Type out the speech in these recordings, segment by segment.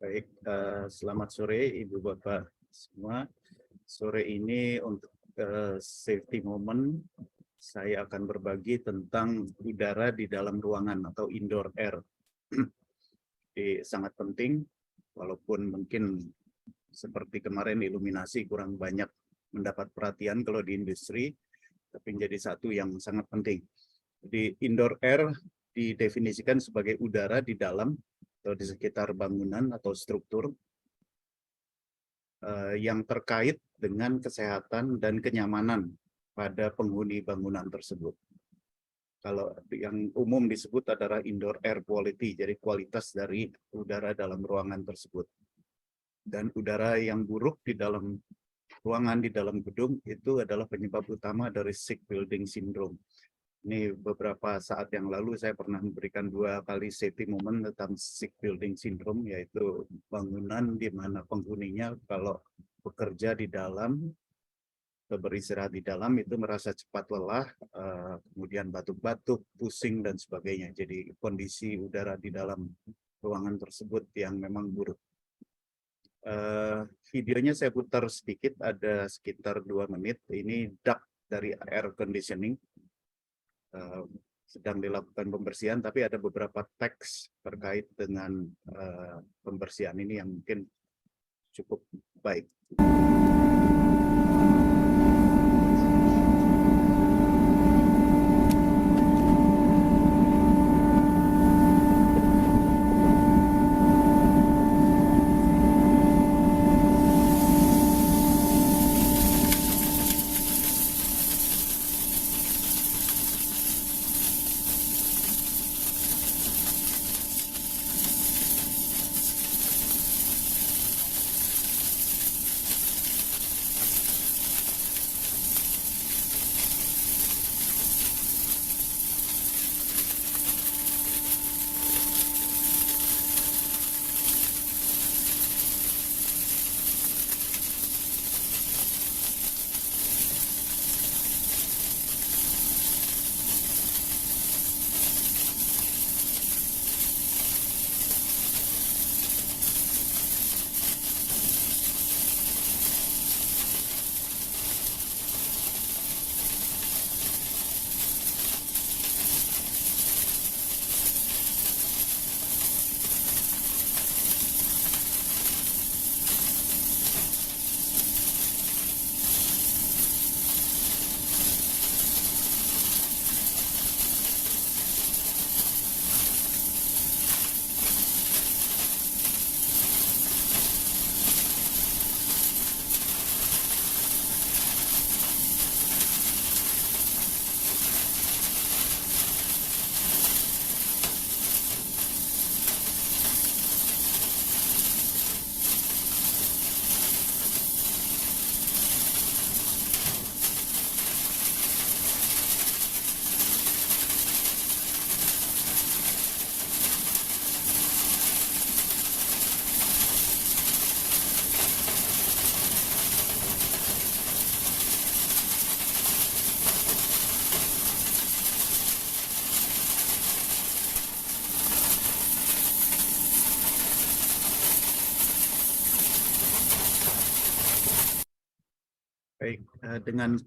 Baik, selamat sore Ibu Bapak semua. Sore ini untuk safety moment, saya akan berbagi tentang udara di dalam ruangan atau indoor air. Jadi sangat penting, walaupun mungkin seperti kemarin iluminasi kurang banyak mendapat perhatian kalau di industri, tapi menjadi satu yang sangat penting. Jadi indoor air didefinisikan sebagai udara di dalam atau di sekitar bangunan atau struktur yang terkait dengan kesehatan dan kenyamanan pada penghuni bangunan tersebut. Kalau yang umum disebut adalah indoor air quality, jadi kualitas dari udara dalam ruangan tersebut. Dan udara yang buruk di dalam ruangan, di dalam gedung, itu adalah penyebab utama dari sick building syndrome. Ini beberapa saat yang lalu saya pernah memberikan 2 kali safety moment tentang sick building syndrome, yaitu bangunan di mana penghuninya kalau bekerja di dalam atau beristirahat di dalam itu merasa cepat lelah, kemudian batuk-batuk, pusing, dan sebagainya. Jadi kondisi udara di dalam ruangan tersebut yang memang buruk. Videonya saya putar sedikit, ada sekitar 2 menit. Ini duct dari air conditioning. Sedang dilakukan pembersihan, tapi ada beberapa teks terkait dengan pembersihan ini yang mungkin cukup baik. Baik, dengan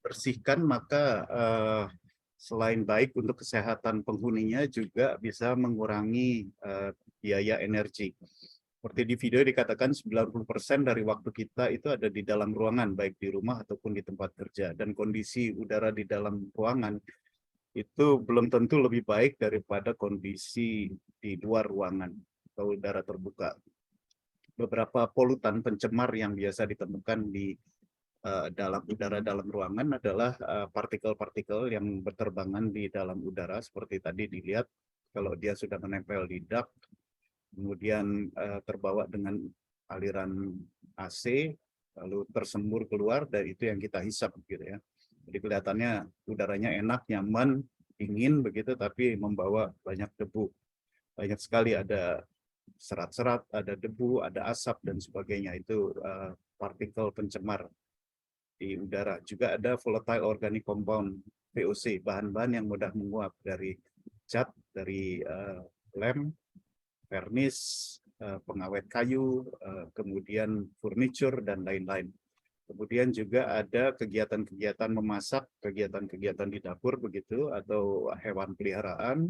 bersihkan maka selain baik untuk kesehatan penghuninya juga bisa mengurangi biaya energi. Seperti di video dikatakan 90% dari waktu kita itu ada di dalam ruangan, baik di rumah ataupun di tempat kerja. Dan kondisi udara di dalam ruangan itu belum tentu lebih baik daripada kondisi di luar ruangan atau udara terbuka. Beberapa polutan pencemar yang biasa ditemukan di dalam udara dalam ruangan adalah partikel-partikel yang berterbangan di dalam udara, seperti tadi dilihat kalau dia sudah menempel di duct, kemudian terbawa dengan aliran AC, lalu tersembur keluar, dan itu yang kita hisap gitu ya. Jadi kelihatannya udaranya enak, nyaman, dingin begitu, tapi membawa banyak debu. Banyak sekali ada serat-serat, ada debu, ada asap dan sebagainya. Itu partikel pencemar di udara. Juga ada volatile organic compound VOC, bahan-bahan yang mudah menguap dari cat, dari lem, vernis, pengawet kayu, kemudian furniture, dan lain-lain. Kemudian juga ada kegiatan-kegiatan memasak, kegiatan-kegiatan di dapur begitu, atau hewan peliharaan,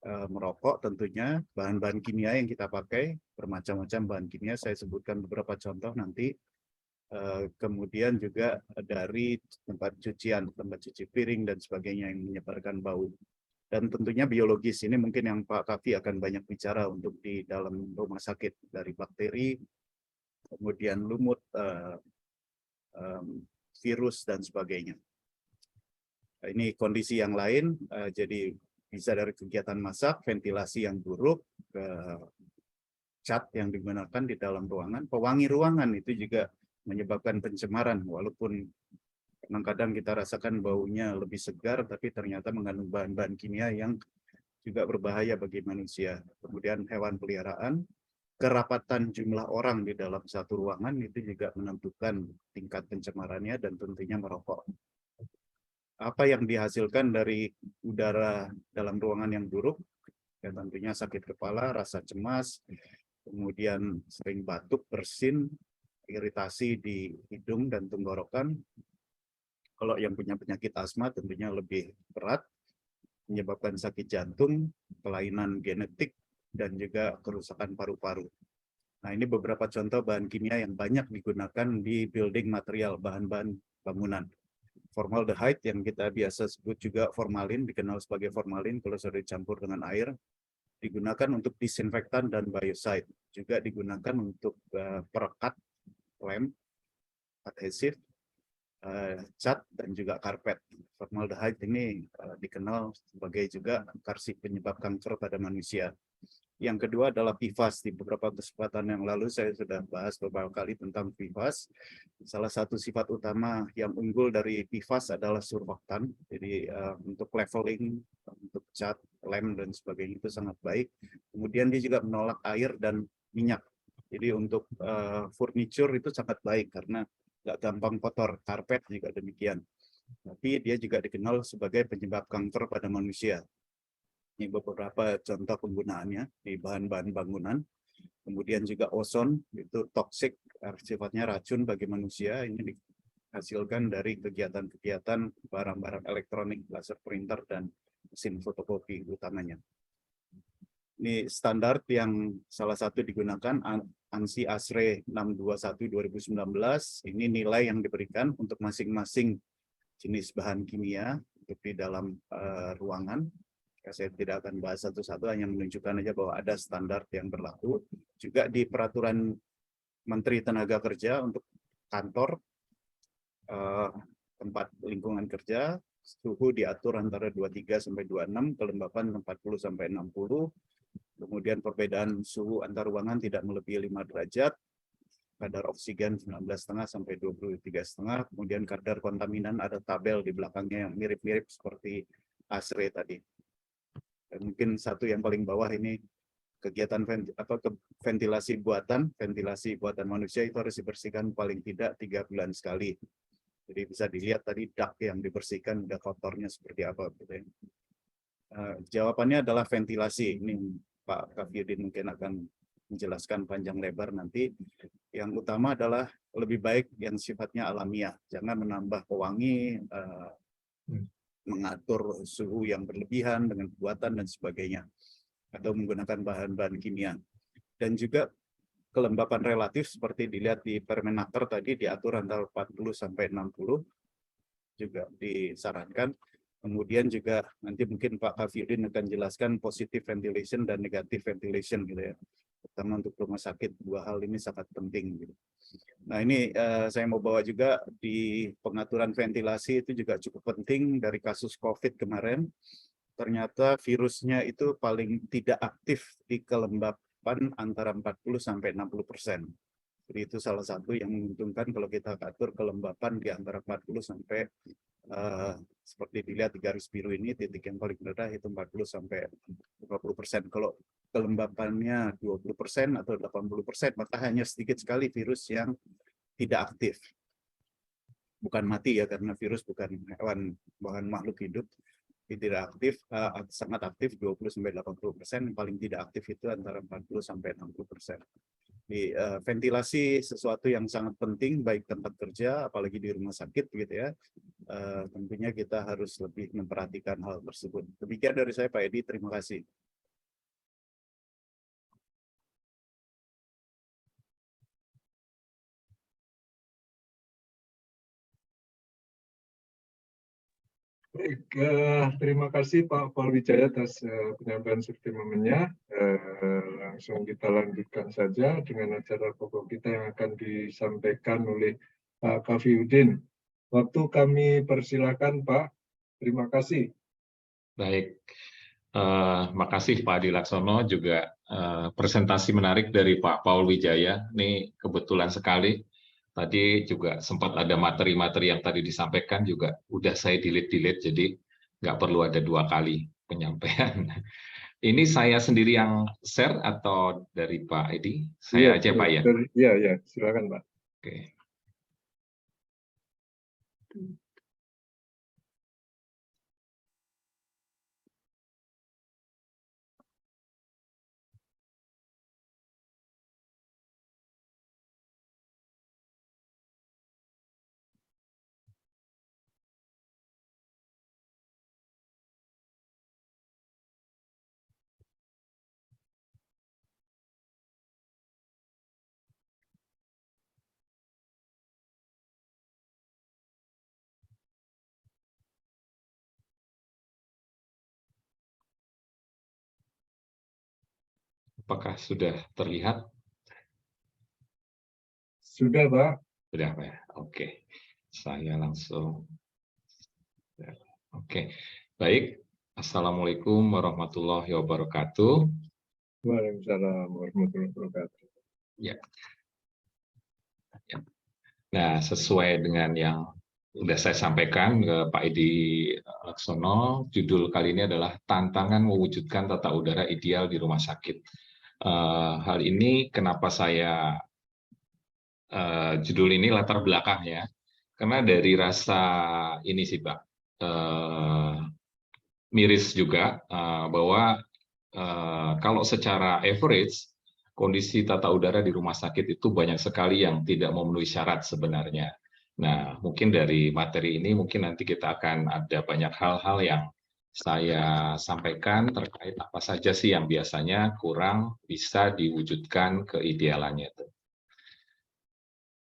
merokok tentunya, bahan-bahan kimia yang kita pakai, bermacam-macam bahan kimia, saya sebutkan beberapa contoh nanti. Kemudian juga dari tempat cucian, tempat cuci piring, dan sebagainya yang menyebarkan bau. Dan tentunya biologis, ini mungkin yang Pak Kavi akan banyak bicara untuk di dalam rumah sakit, dari bakteri, kemudian lumut, virus, dan sebagainya. Ini kondisi yang lain, jadi bisa dari kegiatan masak, ventilasi yang buruk, cat yang digunakan di dalam ruangan, pewangi ruangan itu juga menyebabkan pencemaran, walaupun kadang-kadang kita rasakan baunya lebih segar, tapi ternyata mengandung bahan-bahan kimia yang juga berbahaya bagi manusia. Kemudian hewan peliharaan, kerapatan jumlah orang di dalam satu ruangan itu juga menentukan tingkat pencemarannya, dan tentunya merokok. Apa yang dihasilkan dari udara dalam ruangan yang buruk? Ya, tentunya sakit kepala, rasa cemas, kemudian sering batuk, bersin, iritasi di hidung dan tenggorokan. Kalau yang punya penyakit asma tentunya lebih berat, menyebabkan sakit jantung, kelainan genetik, dan juga kerusakan paru-paru. Nah, ini beberapa contoh bahan kimia yang banyak digunakan di building material, bahan-bahan bangunan. Formaldehyde yang kita biasa sebut juga formalin, dikenal sebagai formalin kalau sudah dicampur dengan air, digunakan untuk disinfektan dan biocide. Juga digunakan untuk perekat lem, adhesif, cat, dan juga karpet. Formaldehyde ini dikenal sebagai juga karsi penyebab kanker pada manusia. Yang kedua adalah PFAS. Di beberapa kesempatan yang lalu saya sudah bahas beberapa kali tentang PFAS. Salah satu sifat utama yang unggul dari PFAS adalah surfaktan. Jadi untuk leveling, untuk cat, lem, dan sebagainya itu sangat baik. Kemudian dia juga menolak air dan minyak. Jadi untuk furniture itu sangat baik karena nggak gampang kotor. Karpet juga demikian. Tapi dia juga dikenal sebagai penyebab kanker pada manusia. Ini beberapa contoh penggunaannya di bahan-bahan bangunan. Kemudian juga ozon, itu toksik, sifatnya racun bagi manusia. Ini dihasilkan dari kegiatan-kegiatan barang-barang elektronik, laser printer, dan mesin fotokopi utamanya. Ini standar yang salah satu digunakan, ANSI ASRE 621 2019. Ini nilai yang diberikan untuk masing-masing jenis bahan kimia untuk di dalam ruangan. Saya tidak akan bahas satu-satu, hanya menunjukkan aja bahwa ada standar yang berlaku. Juga di peraturan Menteri Tenaga Kerja untuk kantor, tempat lingkungan kerja, suhu diatur antara 23 sampai 26, kelembapan 40 sampai 60. Kemudian perbedaan suhu antar ruangan tidak melebihi 5 derajat. Kadar oksigen 19,5 sampai 23,5. Kemudian kadar kontaminan ada tabel di belakangnya yang mirip-mirip seperti ASRE tadi. Dan mungkin satu yang paling bawah ini kegiatan ventilasi buatan manusia itu harus dibersihkan paling tidak 3 bulan sekali. Jadi bisa dilihat tadi duct yang dibersihkan udah kotornya seperti apa gitu ya. Jawabannya adalah ventilasi. Ini Pak Kaviudin mungkin akan menjelaskan panjang lebar nanti. Yang utama adalah lebih baik yang sifatnya alamiah, jangan menambah pewangi, mengatur suhu yang berlebihan dengan buatan dan sebagainya, atau menggunakan bahan-bahan kimia. Dan juga kelembapan relatif seperti dilihat di Permenaker tadi diatur antara 40 sampai 60 juga disarankan. Kemudian juga nanti mungkin Pak Kaviudin akan jelaskan positive ventilation dan negative ventilation gitu ya. Terutama untuk rumah sakit, dua hal ini sangat penting gitu. Nah, ini saya mau bawa juga di pengaturan ventilasi itu juga cukup penting. Dari kasus COVID kemarin, ternyata virusnya itu paling tidak aktif di kelembapan antara 40 sampai 60%. Jadi itu salah satu yang menguntungkan kalau kita atur kelembapan di antara 40 sampai seperti dilihat di garis biru ini, titik yang paling rendah itu 40 sampai 50%. Kalau kelembapannya 20% atau 80%, maka hanya sedikit sekali virus yang tidak aktif. Bukan mati ya, karena virus bukan hewan, bukan makhluk hidup. tidak aktif, sangat aktif 20-80%, paling tidak aktif itu antara 40-60%. Di ventilasi sesuatu yang sangat penting baik tempat kerja apalagi di rumah sakit gitu ya. Tentunya kita harus lebih memperhatikan hal tersebut. Demikian dari saya Pak Edi, terima kasih. Baik, terima kasih Pak Wijaya atas penyampaian statementnya. Langsung kita lanjutkan saja dengan acara pokok kita yang akan disampaikan oleh Pak Kafiuddin. Waktu kami persilakan Pak. Terima kasih. Baik, makasih Pak Adi Laksono, juga presentasi menarik dari Pak Paul Wijaya. Ini kebetulan sekali. Tadi juga sempat ada materi-materi yang tadi disampaikan juga udah saya delete, jadi nggak perlu ada 2 kali penyampaian. Ini saya sendiri yang share atau dari Pak Edi? Saya aja Pak ya? Iya, silakan Pak. Oke. Apakah sudah terlihat? Sudah, Pak. Sudah, Pak. Oke. Saya langsung. Oke. Baik. Assalamualaikum warahmatullahi wabarakatuh. Waalaikumsalam warahmatullahi wabarakatuh. Ya. Nah, sesuai dengan yang sudah saya sampaikan ke Pak Edi Laksono, judul kali ini adalah Tantangan Mewujudkan Tata Udara Ideal di Rumah Sakit. Hal ini kenapa saya judul ini latar belakangnya, karena dari rasa ini sih Pak, miris juga bahwa kalau secara average, kondisi tata udara di rumah sakit itu banyak sekali yang tidak memenuhi syarat sebenarnya. Nah, mungkin dari materi ini mungkin nanti kita akan ada banyak hal-hal yang saya sampaikan terkait apa saja sih yang biasanya kurang bisa diwujudkan keidealannya itu.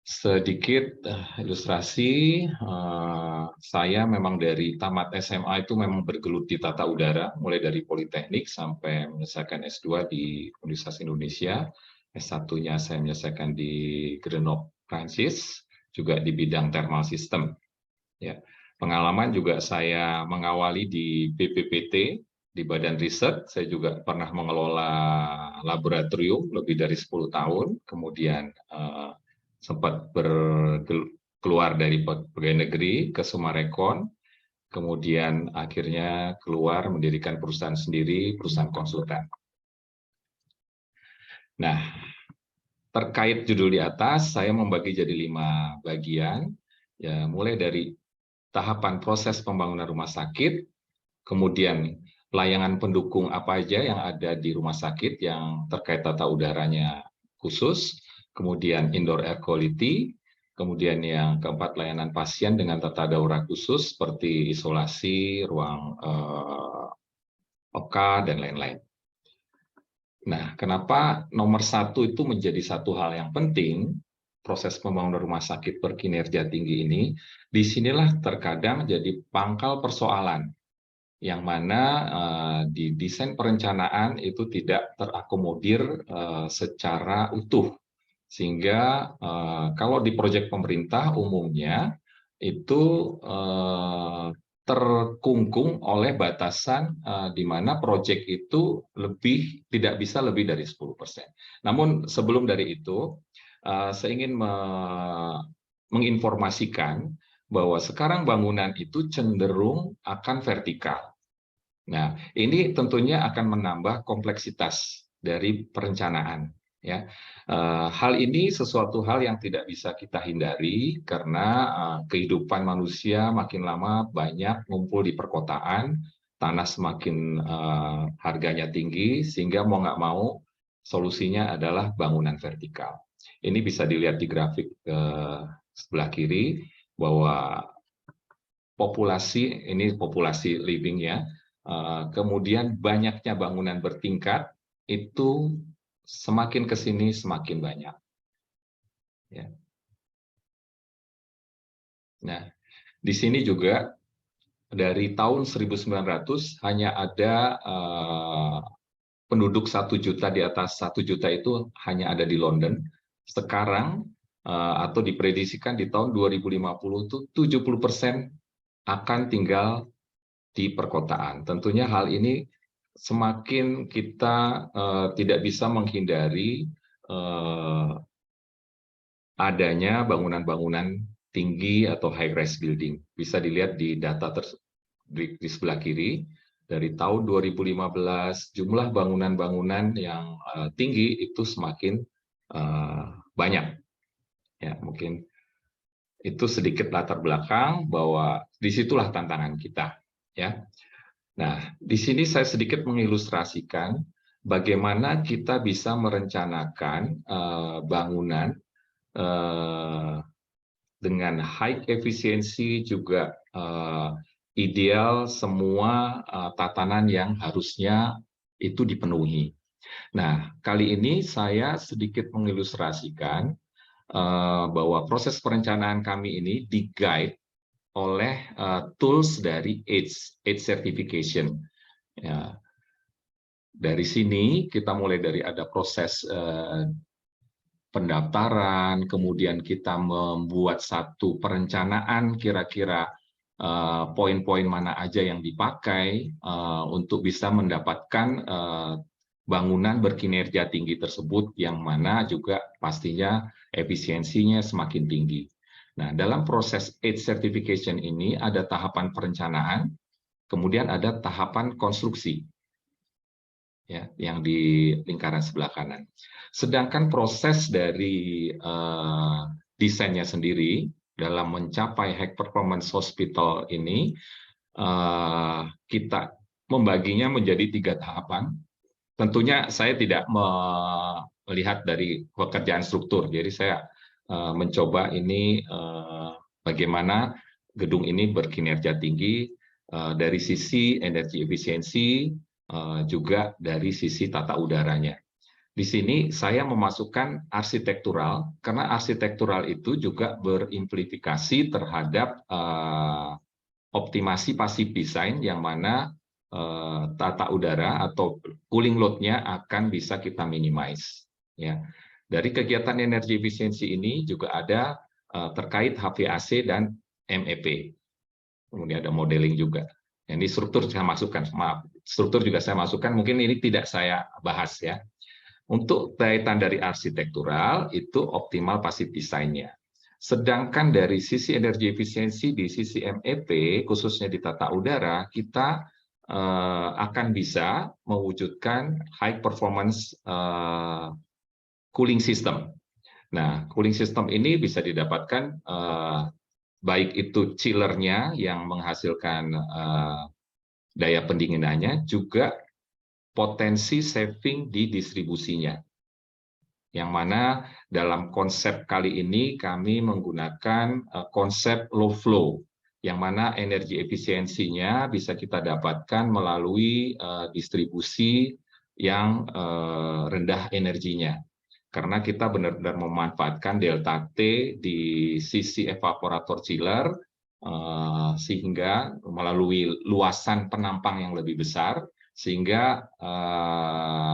Sedikit ilustrasi, saya memang dari tamat SMA itu memang bergelut di tata udara, mulai dari Politeknik sampai menyelesaikan S2 di Universitas Indonesia. S1-nya saya menyelesaikan di Grenoble, Prancis, juga di bidang thermal system. Ya. Pengalaman juga saya mengawali di BPPT, di Badan Riset. Saya juga pernah mengelola laboratorium lebih dari 10 tahun, kemudian sempat keluar dari pegawai negeri ke Sumarekon, kemudian akhirnya keluar mendirikan perusahaan sendiri, perusahaan konsultan. Nah, terkait judul di atas, saya membagi jadi 5 bagian, ya, mulai dari tahapan proses pembangunan rumah sakit, kemudian layanan pendukung apa aja yang ada di rumah sakit yang terkait tata udaranya khusus, kemudian indoor air quality, kemudian yang keempat layanan pasien dengan tata darurat khusus seperti isolasi, ruang OK, dan lain-lain. Nah, kenapa nomor 1 itu menjadi satu hal yang penting, proses pembangunan rumah sakit berkinerja tinggi ini, disinilah terkadang jadi pangkal persoalan, yang mana di desain perencanaan itu tidak terakomodir secara utuh. Sehingga kalau di proyek pemerintah umumnya itu terkungkung oleh batasan di mana proyek itu tidak bisa lebih dari 10%. Namun sebelum dari itu, saya ingin menginformasikan bahwa sekarang bangunan itu cenderung akan vertikal. Nah, ini tentunya akan menambah kompleksitas dari perencanaan. Ya, hal ini sesuatu hal yang tidak bisa kita hindari karena kehidupan manusia makin lama banyak ngumpul di perkotaan, tanah semakin harganya tinggi, sehingga mau nggak mau solusinya adalah bangunan vertikal. Ini bisa dilihat di grafik sebelah kiri, bahwa populasi, ini populasi living ya, kemudian banyaknya bangunan bertingkat, itu semakin ke sini semakin banyak. Ya. Nah, di sini juga dari tahun 1900 hanya ada penduduk 1 juta, di atas 1 juta itu hanya ada di London. Sekarang atau diprediksikan di tahun 2050 itu 70% akan tinggal di perkotaan. Tentunya hal ini semakin kita tidak bisa menghindari adanya bangunan-bangunan tinggi atau high-rise building. Bisa dilihat di data di sebelah kiri, dari tahun 2015 jumlah bangunan-bangunan yang tinggi itu semakin banyak. Ya, mungkin itu sedikit latar belakang bahwa disitulah tantangan kita. Ya. Nah, di sini saya sedikit mengilustrasikan bagaimana kita bisa merencanakan bangunan dengan high efisiensi, juga ideal, semua tatanan yang harusnya itu dipenuhi. Nah, kali ini saya sedikit mengilustrasikan bahwa proses perencanaan kami ini di-guide oleh tools dari AGE Certification. Ya. Dari sini kita mulai dari ada proses pendaftaran, kemudian kita membuat satu perencanaan kira-kira poin-poin mana aja yang dipakai untuk bisa mendapatkan bangunan berkinerja tinggi tersebut, yang mana juga pastinya efisiensinya semakin tinggi. Nah, dalam proses AGE Certification ini ada tahapan perencanaan, kemudian ada tahapan konstruksi, ya, yang di lingkaran sebelah kanan. Sedangkan proses dari desainnya sendiri dalam mencapai high performance hospital ini, kita membaginya menjadi 3 tahapan. Tentunya saya tidak melihat dari pekerjaan struktur, jadi saya mencoba ini bagaimana gedung ini berkinerja tinggi dari sisi energi efisiensi, juga dari sisi tata udaranya. Di sini saya memasukkan arsitektural, karena arsitektural itu juga berimplikasi terhadap optimasi passive design, yang mana tata udara atau cooling load-nya akan bisa kita minimize. Ya. Dari kegiatan energi efisiensi ini juga ada terkait HVAC dan MEP. Kemudian ada modeling juga. Ini struktur saya masukkan, maaf, struktur juga saya masukkan, mungkin ini tidak saya bahas ya. Untuk kaitan dari arsitektural itu optimal passive design-nya. Sedangkan dari sisi energi efisiensi di sisi MEP, khususnya di tata udara, kita akan bisa mewujudkan high performance cooling system. Nah, cooling system ini bisa didapatkan baik itu chillernya yang menghasilkan daya pendinginannya, juga potensi saving di distribusinya. Yang mana dalam konsep kali ini kami menggunakan konsep low flow, yang mana energi efisiensinya bisa kita dapatkan melalui distribusi yang rendah energinya. Karena kita benar-benar memanfaatkan delta T di sisi evaporator chiller, sehingga melalui luasan penampang yang lebih besar, sehingga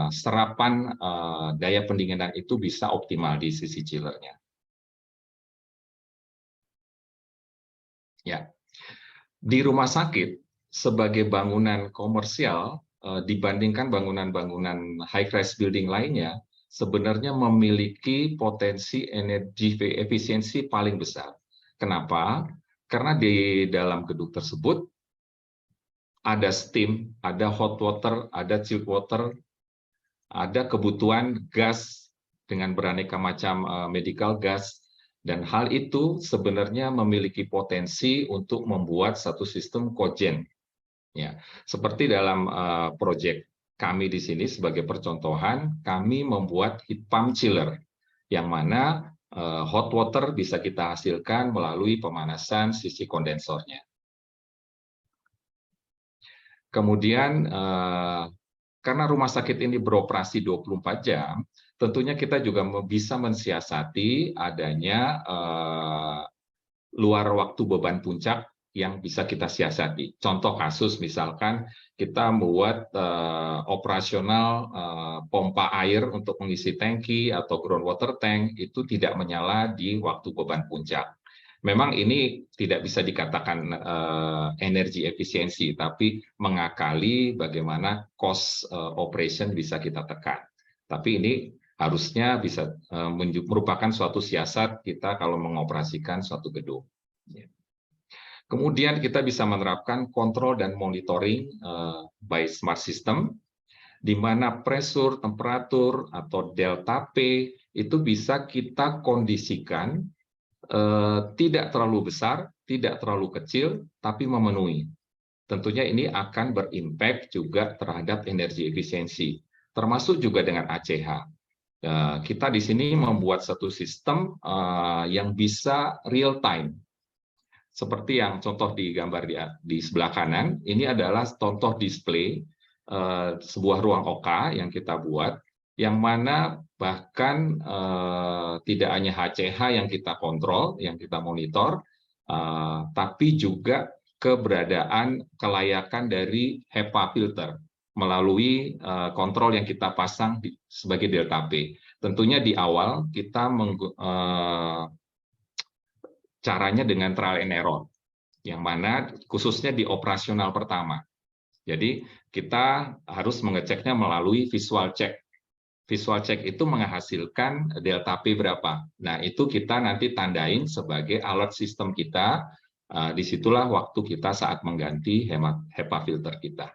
serapan daya pendinginan itu bisa optimal di sisi chillernya. Ya. Di rumah sakit, sebagai bangunan komersial, dibandingkan bangunan-bangunan high-rise building lainnya, sebenarnya memiliki potensi energi efisiensi paling besar. Kenapa? Karena di dalam gedung tersebut ada steam, ada hot water, ada chilled water, ada kebutuhan gas dengan beraneka macam medical gas, dan hal itu sebenarnya memiliki potensi untuk membuat satu sistem kogen, Ya, seperti dalam proyek kami di sini sebagai percontohan, kami membuat heat pump chiller, yang mana hot water bisa kita hasilkan melalui pemanasan sisi kondensornya. Kemudian karena rumah sakit ini beroperasi 24 jam, tentunya kita juga bisa mensiasati adanya luar waktu beban puncak yang bisa kita siasati. Contoh kasus misalkan kita membuat operasional pompa air untuk mengisi tangki atau groundwater tank itu tidak menyala di waktu beban puncak. Memang ini tidak bisa dikatakan energi efisiensi, tapi mengakali bagaimana cost operation bisa kita tekan. Tapi ini harusnya bisa merupakan suatu siasat kita kalau mengoperasikan suatu gedung. Kemudian kita bisa menerapkan kontrol dan monitoring by smart system, di mana pressure, temperatur, atau delta P itu bisa kita kondisikan tidak terlalu besar, tidak terlalu kecil, tapi memenuhi. Tentunya ini akan berimpact juga terhadap energi efisiensi, termasuk juga dengan ACH. Kita di sini membuat satu sistem yang bisa real time. Seperti yang contoh di gambar di sebelah kanan, ini adalah contoh display sebuah ruang OK yang kita buat, yang mana bahkan tidak hanya HCH yang kita kontrol, yang kita monitor, tapi juga keberadaan kelayakan dari HEPA filter melalui kontrol yang kita pasang sebagai delta P. Tentunya di awal kita caranya dengan trial and error, yang mana khususnya di operasional pertama. Jadi kita harus mengeceknya melalui visual check. Visual check itu menghasilkan delta P berapa. Nah, itu kita nanti tandain sebagai alert system kita. Disitulah waktu kita saat mengganti HEPA filter kita.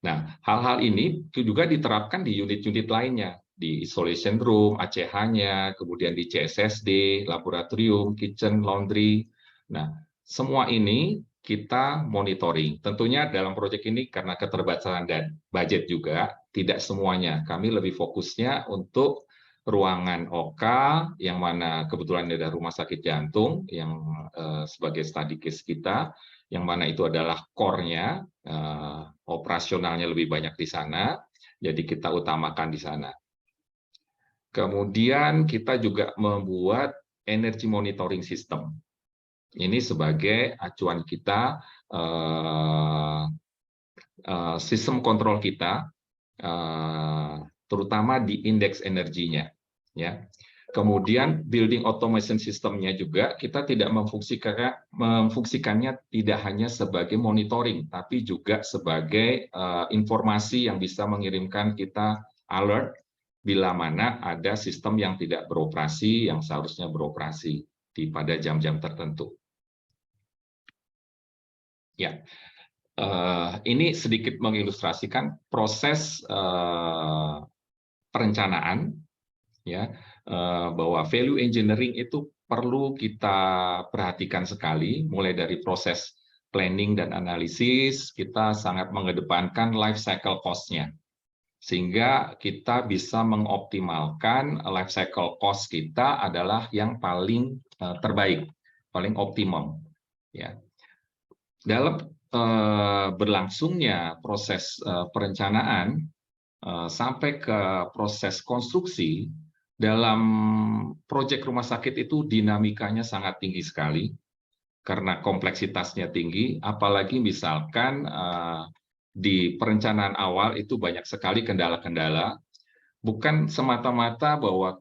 Nah, hal-hal ini juga diterapkan di unit-unit lainnya, di isolation room, ACH-nya, kemudian di CSSD, laboratorium, kitchen, laundry. Nah, semua ini kita monitoring. Tentunya dalam proyek ini karena keterbatasan dan budget juga, tidak semuanya. Kami lebih fokusnya untuk ruangan OK, yang mana kebetulan ada rumah sakit jantung, yang sebagai study case kita, yang mana itu adalah core-nya, operasionalnya lebih banyak di sana, jadi kita utamakan di sana. Kemudian kita juga membuat energy monitoring system. Ini sebagai acuan kita, sistem kontrol kita, terutama di indeks energinya. Ya. Kemudian building automation system-nya juga kita tidak memfungsikannya tidak hanya sebagai monitoring, tapi juga sebagai informasi yang bisa mengirimkan kita alert bila mana ada sistem yang tidak beroperasi, yang seharusnya beroperasi pada jam-jam tertentu. Ya, ini sedikit mengilustrasikan proses perencanaan, ya, bahwa value engineering itu perlu kita perhatikan sekali, mulai dari proses planning dan analisis, kita sangat mengedepankan life cycle cost-nya, sehingga kita bisa mengoptimalkan life cycle cost kita adalah yang paling terbaik, paling optimum. Ya. Dalam berlangsungnya proses perencanaan sampai ke proses konstruksi, dalam proyek rumah sakit itu dinamikanya sangat tinggi sekali karena kompleksitasnya tinggi, apalagi misalkan di perencanaan awal itu banyak sekali kendala-kendala, bukan semata-mata bahwa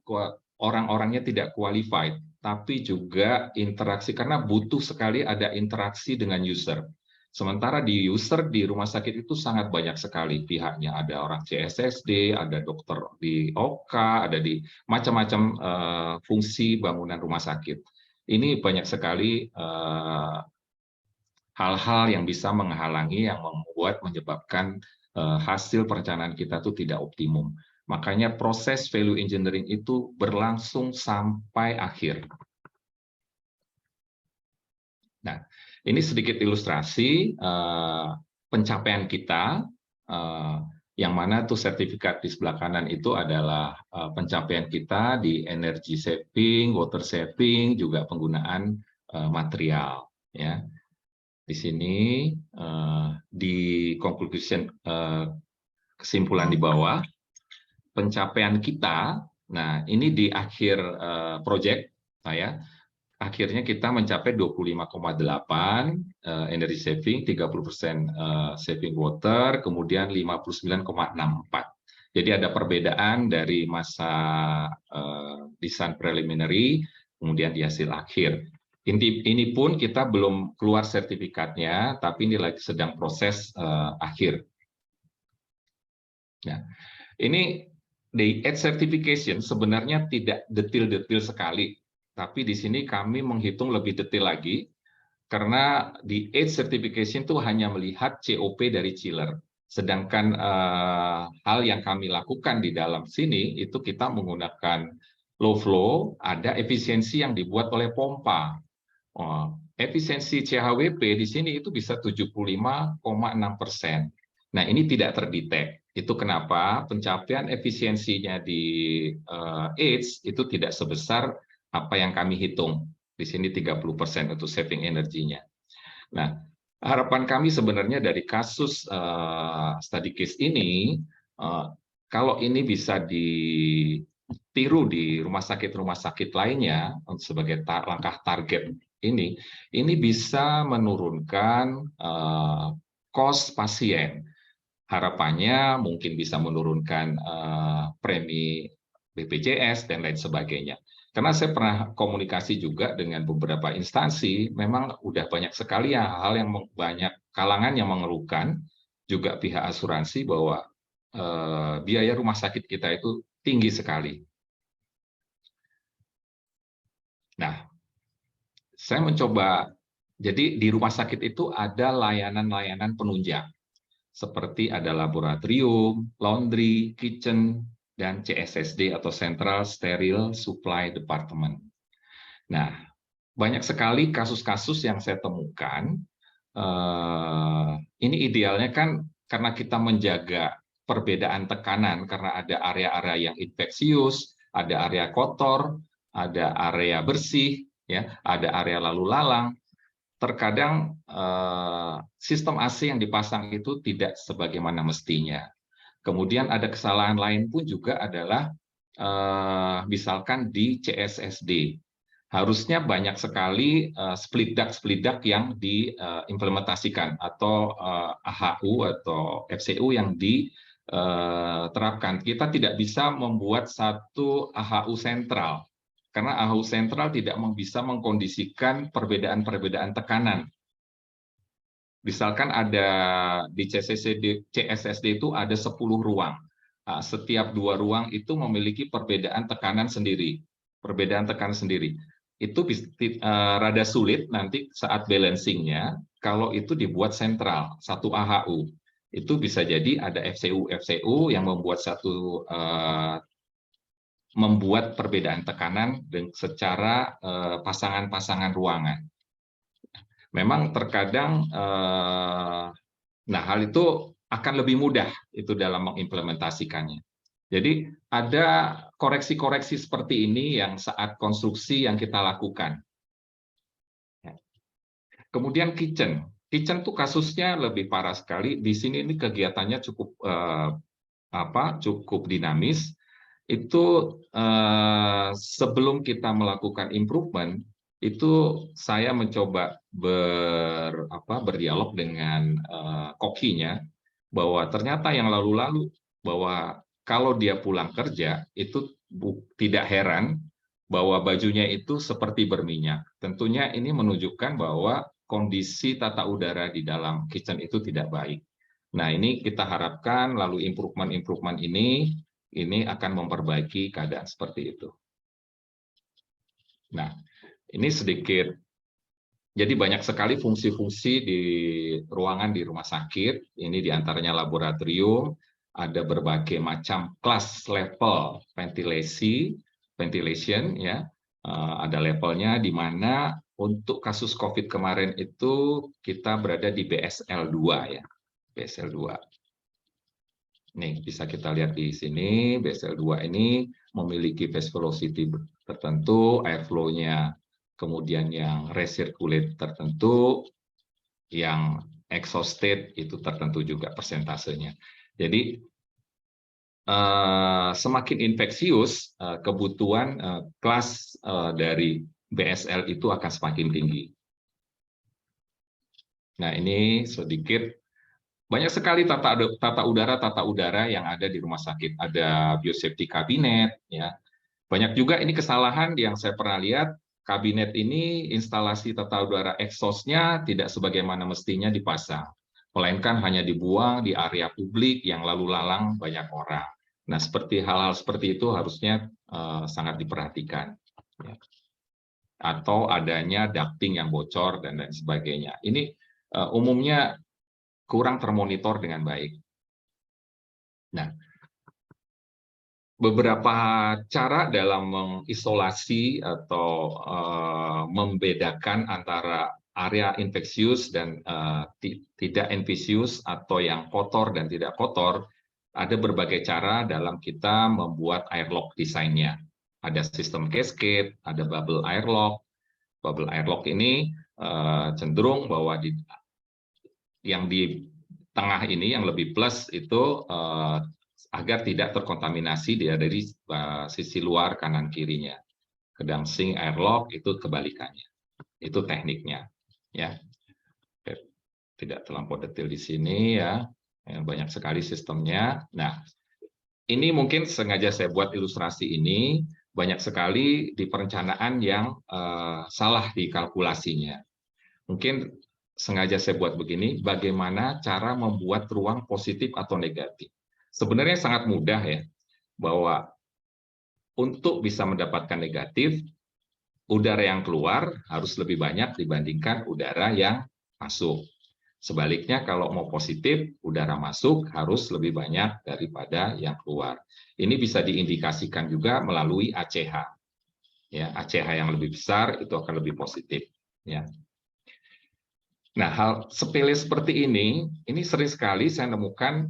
orang-orangnya tidak qualified, tapi juga interaksi, karena butuh sekali ada interaksi dengan user. Sementara di user di rumah sakit itu sangat banyak sekali pihaknya, ada orang CSSD, ada dokter di OK, ada di macam-macam fungsi bangunan rumah sakit. Ini banyak sekali hal-hal yang bisa menghalangi, yang menyebabkan hasil perencanaan kita itu tidak optimum. Makanya proses value engineering itu berlangsung sampai akhir. Nah, Ini sedikit ilustrasi pencapaian kita, yang mana tuh sertifikat di sebelah kanan itu adalah pencapaian kita di energy saving, water saving, juga penggunaan material. Ya, di sini di conclusion, kesimpulan di bawah pencapaian kita. Nah, ini di akhir project saya. Akhirnya kita mencapai 25,8 energy saving, 30% saving water, kemudian 59,64. Jadi ada perbedaan dari masa desain preliminary, kemudian di hasil akhir. Ini pun kita belum keluar sertifikatnya, tapi ini lagi sedang proses akhir. Nah, ini di EDGE certification sebenarnya tidak detail-detail sekali. Tapi di sini kami menghitung lebih detail lagi, karena di EDGE certification itu hanya melihat COP dari chiller. Sedangkan hal yang kami lakukan di dalam sini, itu kita menggunakan low flow, ada efisiensi yang dibuat oleh pompa. Efisiensi CHWP di sini itu bisa 75,6%. Nah, ini tidak terdetek. Itu kenapa pencapaian efisiensinya di EDGE itu tidak sebesar apa yang kami hitung. Di sini 30% untuk saving energinya. Nah, harapan kami sebenarnya dari kasus study case ini, kalau ini bisa ditiru di rumah sakit lainnya sebagai langkah target ini bisa menurunkan cost pasien. Harapannya mungkin bisa menurunkan premi BPJS dan lain sebagainya. Karena saya pernah komunikasi juga dengan beberapa instansi, memang udah banyak sekali hal yang banyak kalangan yang mengeluhkan, juga pihak asuransi bahwa biaya rumah sakit kita itu tinggi sekali. Nah, saya mencoba, jadi di rumah sakit itu ada layanan-layanan penunjang, seperti ada laboratorium, laundry, kitchen, dan CSSD atau Central Sterile Supply Department. Nah, banyak sekali kasus-kasus yang saya temukan. Ini idealnya kan karena kita menjaga perbedaan tekanan, karena ada area-area yang infeksius, ada area kotor, ada area bersih, ya, ada area lalu lalang. Terkadang sistem AC yang dipasang itu tidak sebagaimana mestinya. Kemudian ada kesalahan lain pun juga adalah misalkan di CSSD. Harusnya banyak sekali split duct yang diimplementasikan atau AHU atau FCU yang diterapkan. Kita tidak bisa membuat satu AHU sentral, karena AHU sentral tidak bisa mengkondisikan perbedaan-perbedaan tekanan. Misalkan ada di CSSD itu ada 10 ruang. Setiap 2 ruang itu memiliki perbedaan tekanan sendiri. Itu rada sulit nanti saat balancingnya kalau itu dibuat sentral, satu AHU. Itu bisa jadi ada FCU yang membuat perbedaan tekanan secara pasangan-pasangan ruangan. Memang terkadang, nah hal itu akan lebih mudah itu dalam mengimplementasikannya. Jadi ada koreksi-koreksi seperti ini yang saat konstruksi yang kita lakukan. Kemudian kitchen tuh kasusnya lebih parah sekali. Di sini ini kegiatannya cukup dinamis. Itu sebelum kita melakukan improvement, itu saya mencoba berdialog dengan kokinya, bahwa ternyata yang lalu-lalu bahwa kalau dia pulang kerja itu tidak heran bahwa bajunya itu seperti berminyak. Tentunya ini menunjukkan bahwa kondisi tata udara di dalam kitchen itu tidak baik. Nah, ini kita harapkan lalu improvement ini akan memperbaiki keadaan seperti itu. Nah, ini sedikit, jadi banyak sekali fungsi-fungsi di ruangan di rumah sakit. Ini diantaranya laboratorium, ada berbagai macam kelas level ventilation, ya, ada levelnya di mana untuk kasus COVID kemarin itu kita berada di BSL 2 ya, BSL 2. Nih, bisa kita lihat di sini, BSL 2 ini memiliki phase velocity tertentu, air flow-nya, kemudian yang recirculate tertentu, yang exhaust state itu tertentu juga persentasenya. Jadi, semakin infeksius, kebutuhan kelas dari BSL itu akan semakin tinggi. Nah, ini sedikit. Banyak sekali tata udara yang ada di rumah sakit. Ada biosafety kabinet, ya. Banyak juga ini kesalahan yang saya pernah lihat. Kabinet ini instalasi tata udara exhaust-nya tidak sebagaimana mestinya dipasang, melainkan hanya dibuang di area publik yang lalu lalang banyak orang. Nah, seperti hal-hal seperti itu harusnya sangat diperhatikan. Ya. Atau adanya ducting yang bocor dan lain sebagainya. Ini umumnya kurang termonitor dengan baik. Nah, beberapa cara dalam mengisolasi atau membedakan antara area infeksius dan tidak infeksius atau yang kotor dan tidak kotor, ada berbagai cara dalam kita membuat airlock desainnya. Ada sistem cascade, ada bubble airlock. Bubble airlock ini cenderung bahwa yang di tengah ini yang lebih plus itu agar tidak terkontaminasi dari sisi luar kanan kirinya. Kedang sink airlock itu kebalikannya. Itu tekniknya, ya. Tidak terlampau detail di sini ya. Banyak sekali sistemnya. Nah, ini mungkin sengaja saya buat ilustrasi ini, banyak sekali di perencanaan yang salah di kalkulasinya. Mungkin sengaja saya buat begini, bagaimana cara membuat ruang positif atau negatif. Sebenarnya sangat mudah ya, bahwa untuk bisa mendapatkan negatif, udara yang keluar harus lebih banyak dibandingkan udara yang masuk. Sebaliknya kalau mau positif, udara masuk harus lebih banyak daripada yang keluar. Ini bisa diindikasikan juga melalui ACH. Ya, ACH yang lebih besar itu akan lebih positif. Ya. Nah, hal sepele seperti ini sering sekali saya nemukan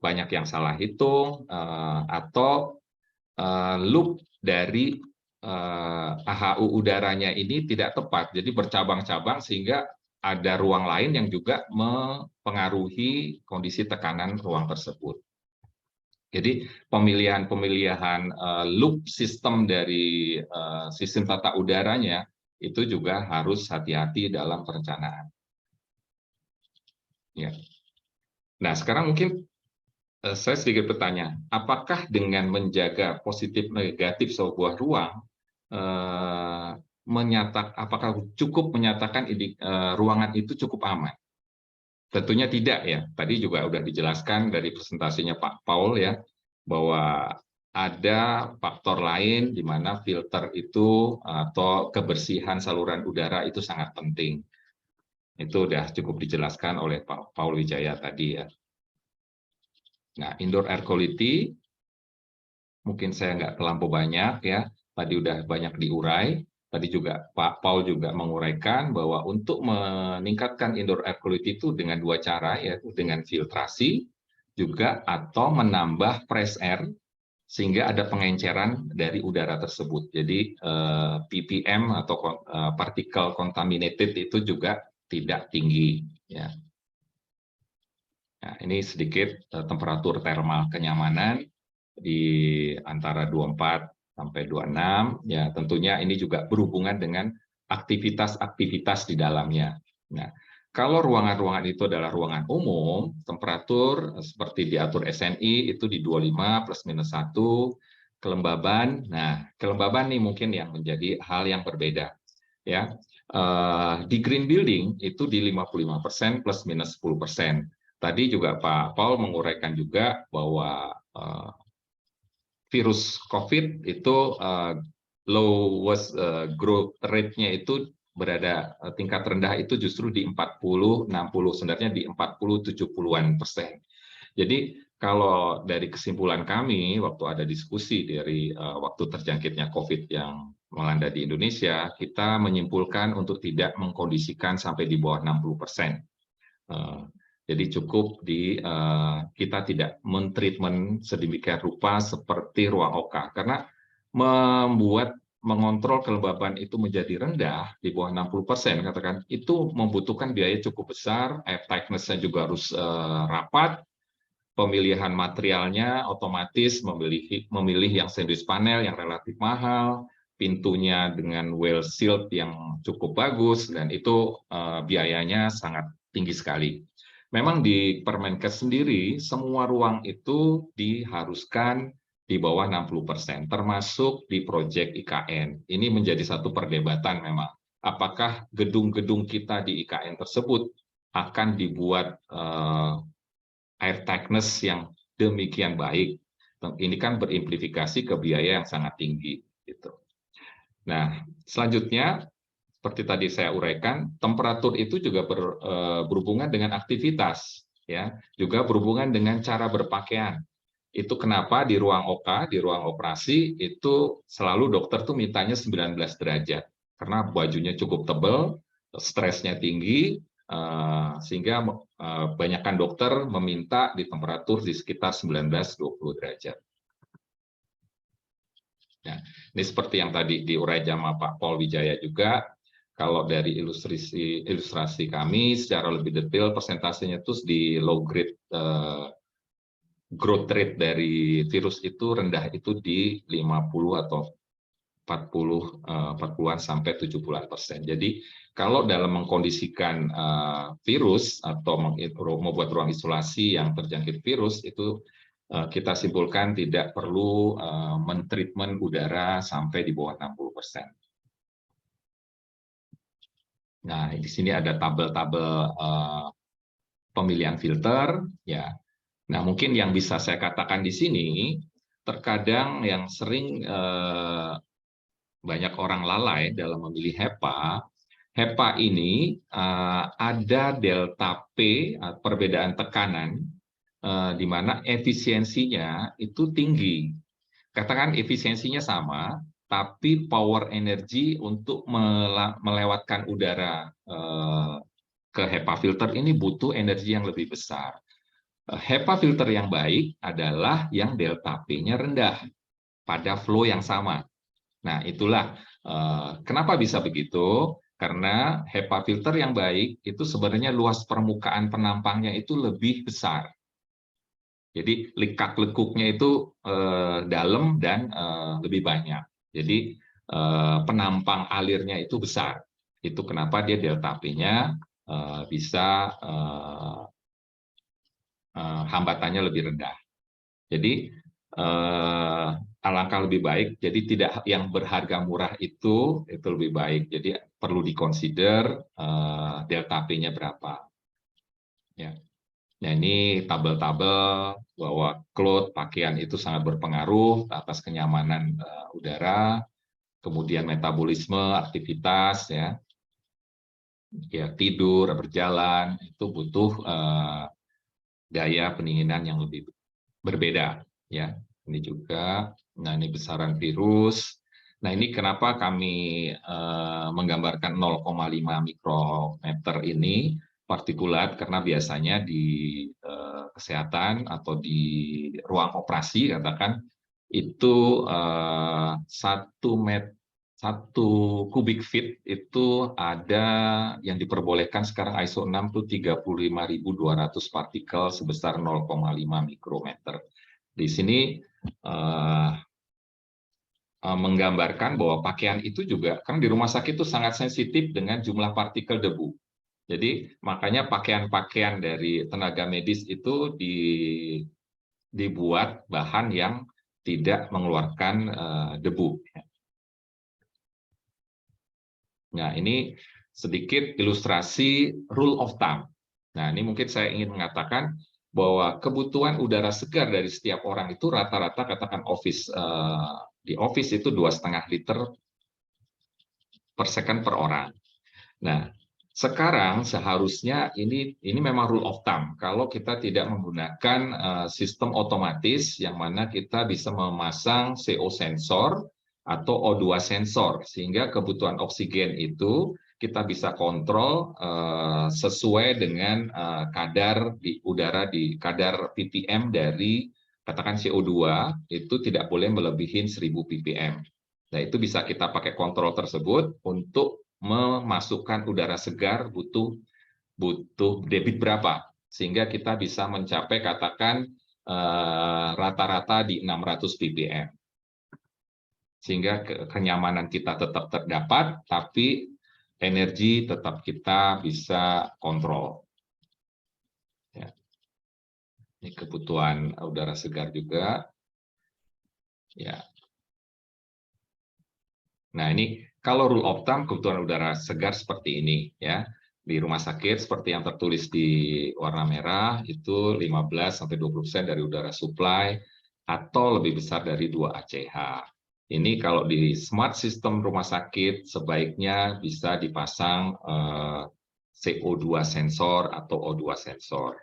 banyak yang salah hitung atau loop dari AHU udaranya ini tidak tepat, jadi bercabang-cabang sehingga ada ruang lain yang juga mempengaruhi kondisi tekanan ruang tersebut. Jadi pemilihan loop sistem dari sistem tata udaranya itu juga harus hati-hati dalam perencanaan. Ya. Nah, sekarang mungkin saya sedikit bertanya, apakah dengan menjaga positif negatif sebuah ruang, apakah cukup menyatakan ruangan itu cukup aman? Tentunya tidak ya. Tadi juga sudah dijelaskan dari presentasinya Pak Paul ya, bahwa ada faktor lain di mana filter itu atau kebersihan saluran udara itu sangat penting. Itu sudah cukup dijelaskan oleh Pak Paul Wijaya tadi ya. Nah, indoor air quality, mungkin saya nggak terlampau banyak ya, tadi udah banyak diurai. Tadi juga Pak Paul juga menguraikan bahwa untuk meningkatkan indoor air quality itu dengan dua cara, yaitu dengan filtrasi juga atau menambah fresh air, sehingga ada pengenceran dari udara tersebut. Jadi ppm atau particle contaminated itu juga tidak tinggi. Ya. Nah, ini sedikit temperatur thermal kenyamanan di antara 24 sampai 26. Ya, tentunya ini juga berhubungan dengan aktivitas-aktivitas di dalamnya. Nah, kalau ruangan-ruangan itu adalah ruangan umum, temperatur seperti diatur SNI itu di 25 plus minus 1, kelembaban. Nah, kelembaban nih mungkin yang menjadi hal yang berbeda. Ya, di green building itu di 55% plus minus 10%. Tadi juga Pak Paul menguraikan juga bahwa virus COVID itu lowest growth rate-nya itu berada tingkat rendah itu justru di 40-60, sebenarnya di 40-70-an%. Jadi kalau dari kesimpulan kami waktu ada diskusi dari waktu terjangkitnya COVID yang melanda di Indonesia, kita menyimpulkan untuk tidak mengkondisikan sampai di bawah 60%. Jadi cukup kita tidak men-treatment sedemikian rupa seperti ruang OK, karena mengontrol kelembaban itu menjadi rendah di bawah 60%, katakan itu membutuhkan biaya cukup besar, air tightness-nya juga harus rapat, pemilihan materialnya otomatis memilih yang sandwich panel yang relatif mahal, pintunya dengan well sealed yang cukup bagus, dan itu biayanya sangat tinggi sekali. Memang di Permenkes sendiri, semua ruang itu diharuskan di bawah 60%, termasuk di proyek IKN. Ini menjadi satu perdebatan memang. Apakah gedung-gedung kita di IKN tersebut akan dibuat air tightness yang demikian baik? Ini kan berimplikasi ke biaya yang sangat tinggi. Gitu. Nah, selanjutnya, seperti tadi saya uraikan, temperatur itu juga berhubungan dengan aktivitas, ya, juga berhubungan dengan cara berpakaian. Itu kenapa di ruang OK, di ruang operasi itu selalu dokter tuh mintanya 19 derajat, karena bajunya cukup tebal, stresnya tinggi, sehingga banyakkan dokter meminta di temperatur di sekitar 19-20 derajat. Nah, ini seperti yang tadi diurai sama Pak Paul Wijaya juga. Kalau dari ilustrasi kami secara lebih detail, persentasenya itu di low grade growth rate dari virus itu rendah itu di 50 atau 40-an sampai 70-an%. Jadi kalau dalam mengkondisikan virus atau membuat ruang isolasi yang terjangkit virus itu kita simpulkan tidak perlu men-treatment udara sampai di bawah 60%. Nah, di sini ada tabel-tabel pemilihan filter, ya. Nah, mungkin yang bisa saya katakan di sini, terkadang yang sering banyak orang lalai dalam memilih HEPA. HEPA ini ada delta P, perbedaan tekanan, di mana efisiensinya itu tinggi. Katakan efisiensinya sama, tapi power energi untuk melewatkan udara ke HEPA filter ini butuh energi yang lebih besar. HEPA filter yang baik adalah yang delta P-nya rendah pada flow yang sama. Nah, itulah kenapa bisa begitu, karena HEPA filter yang baik itu sebenarnya luas permukaan penampangnya itu lebih besar. Jadi lekak-lekuknya itu dalam dan lebih banyak. Jadi penampang alirnya itu besar. Itu kenapa dia delta P-nya bisa hambatannya lebih rendah. Jadi alangkah lebih baik. Jadi tidak yang berharga murah itu lebih baik. Jadi perlu dikonsider delta P-nya berapa. Ya. Nah, ini tabel-tabel bahwa cloth pakaian itu sangat berpengaruh atas kenyamanan udara, kemudian metabolisme, aktivitas, ya, tidur, berjalan itu butuh daya pendinginan yang lebih berbeda, ya. Ini juga, nah ini besaran virus. Nah, ini kenapa kami menggambarkan 0,5 mikrometer ini partikulat, karena biasanya di kesehatan atau di ruang operasi katakan itu 1 kubik feet itu ada yang diperbolehkan sekarang ISO 6 itu 35.200 partikel sebesar 0,5 mikrometer. Di sini menggambarkan bahwa pakaian itu juga kan di rumah sakit itu sangat sensitif dengan jumlah partikel debu. Jadi makanya pakaian-pakaian dari tenaga medis itu dibuat bahan yang tidak mengeluarkan debu. Nah, ini sedikit ilustrasi rule of thumb. Nah, ini mungkin saya ingin mengatakan bahwa kebutuhan udara segar dari setiap orang itu rata-rata katakan di office itu 2,5 liter per second per orang. Nah, Sekarang seharusnya ini memang rule of thumb. Kalau kita tidak menggunakan sistem otomatis yang mana kita bisa memasang CO sensor atau O2 sensor, sehingga kebutuhan oksigen itu kita bisa kontrol sesuai dengan kadar di udara, di kadar ppm dari katakan CO2 itu tidak boleh melebihi 1000 ppm. Nah, itu bisa kita pakai kontrol tersebut untuk memasukkan udara segar butuh debit berapa, sehingga kita bisa mencapai katakan rata-rata di 600 ppm, sehingga kenyamanan kita tetap terdapat, tapi energi tetap kita bisa kontrol. Ya. Ini kebutuhan udara segar juga. Ya. Nah, ini kalau rule of thumb kebutuhan udara segar seperti ini ya. Di rumah sakit seperti yang tertulis di warna merah itu 15-20% dari udara supply atau lebih besar dari 2 ACH. Ini kalau di smart system rumah sakit sebaiknya bisa dipasang CO2 sensor atau O2 sensor.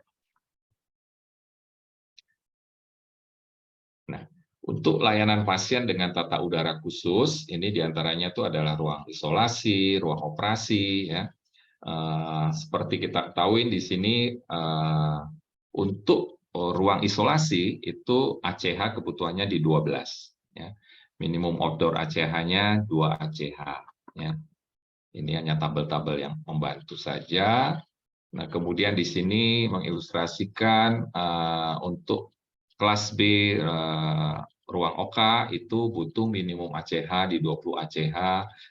Nah, untuk layanan pasien dengan tata udara khusus, ini diantaranya itu adalah ruang isolasi, ruang operasi, ya. Seperti kita ketahui di sini, untuk ruang isolasi itu ACH kebutuhannya di 12, ya. Minimum outdoor ACH-nya 2 ACH, ya. Ini hanya tabel-tabel yang membantu saja. Nah, kemudian di sini mengilustrasikan untuk kelas B ruang OK itu butuh minimum ACH di 20 ACH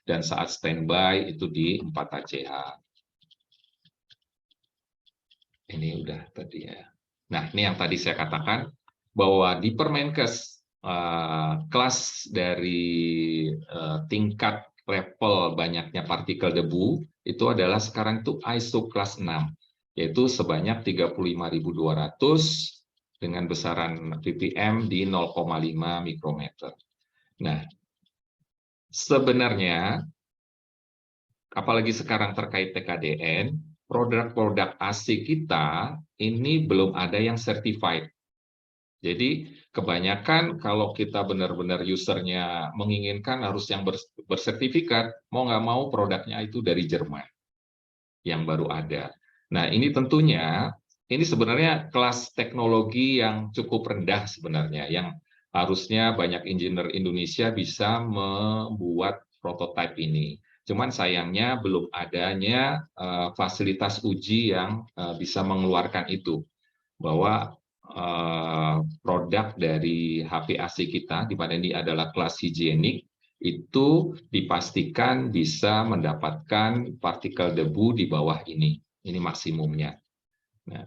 dan saat standby itu di 4 ACH. Ini udah tadi ya. Nah, ini yang tadi saya katakan bahwa di Permenkes kelas dari tingkat level banyaknya partikel debu itu adalah sekarang itu ISO kelas 6, yaitu sebanyak 35.200 dengan besaran ppm di 0,5 mikrometer. Nah, sebenarnya, apalagi sekarang terkait TKDN, produk-produk AC kita ini belum ada yang certified. Jadi, kebanyakan kalau kita benar-benar usernya menginginkan harus yang bersertifikat, mau nggak mau produknya itu dari Jerman yang baru ada. Nah, ini tentunya ini sebenarnya kelas teknologi yang cukup rendah sebenarnya, yang harusnya banyak engineer Indonesia bisa membuat prototipe ini. Cuman sayangnya belum adanya fasilitas uji yang bisa mengeluarkan itu, bahwa produk dari HPAC kita, di mana ini adalah kelas higienik, itu dipastikan bisa mendapatkan partikel debu di bawah ini. Ini maksimumnya. Nah,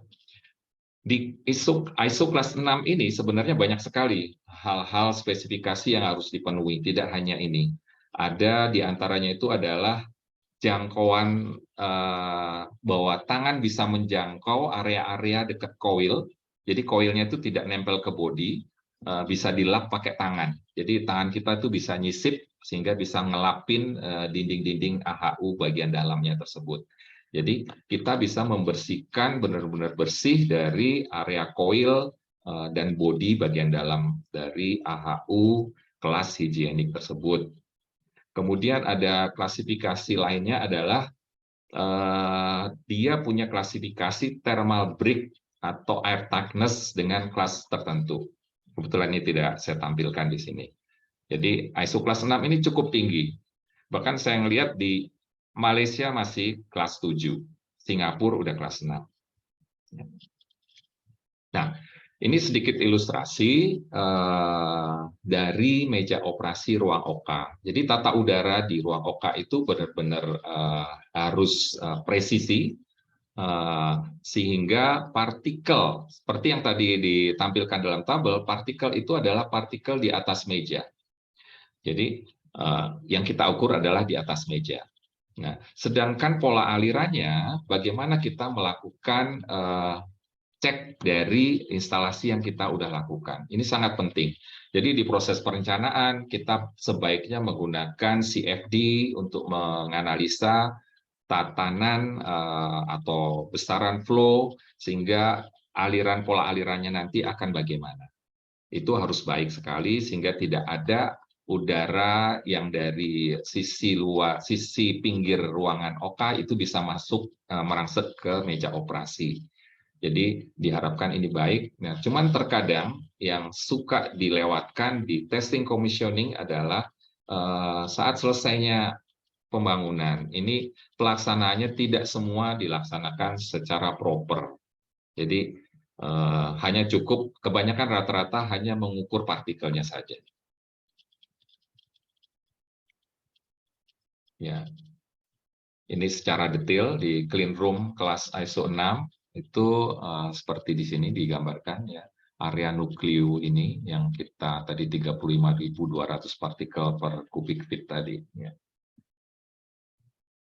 di ISO kelas 6 ini sebenarnya banyak sekali hal-hal spesifikasi yang harus dipenuhi, tidak hanya ini. Ada di antaranya itu adalah jangkauan bahwa tangan bisa menjangkau area-area dekat koil. Jadi koilnya itu tidak nempel ke bodi, bisa dilap pakai tangan. Jadi tangan kita itu bisa nyisip sehingga bisa ngelapin dinding-dinding AHU bagian dalamnya tersebut. Jadi kita bisa membersihkan benar-benar bersih dari area koil dan bodi bagian dalam dari AHU kelas higienik tersebut. Kemudian ada klasifikasi lainnya adalah dia punya klasifikasi thermal break atau air tightness dengan kelas tertentu. Kebetulan ini tidak saya tampilkan di sini. Jadi ISO kelas 6 ini cukup tinggi. Bahkan saya melihat di Malaysia masih kelas 7, Singapura udah kelas 6. Nah, ini sedikit ilustrasi dari meja operasi ruang OK. Jadi tata udara di ruang OK itu benar-benar harus presisi, sehingga partikel, seperti yang tadi ditampilkan dalam tabel, partikel itu adalah partikel di atas meja. Jadi yang kita ukur adalah di atas meja. Nah, sedangkan pola alirannya, bagaimana kita melakukan cek dari instalasi yang kita udah lakukan. Ini sangat penting. Jadi di proses perencanaan, kita sebaiknya menggunakan CFD untuk menganalisa tatanan atau besaran flow, sehingga pola alirannya nanti akan bagaimana. Itu harus baik sekali sehingga tidak ada udara yang dari sisi pinggir ruangan OK itu bisa masuk merangsek ke meja operasi. Jadi diharapkan ini baik. Nah, cuman terkadang yang suka dilewatkan di testing commissioning adalah saat selesainya pembangunan. Ini pelaksanaannya tidak semua dilaksanakan secara proper. Jadi hanya cukup, kebanyakan rata-rata hanya mengukur partikelnya saja. Ya, ini secara detail di clean room kelas ISO 6 itu seperti di sini digambarkan ya, area nukliu ini yang kita tadi 35.200 partikel per kubik feet tadi. Ya.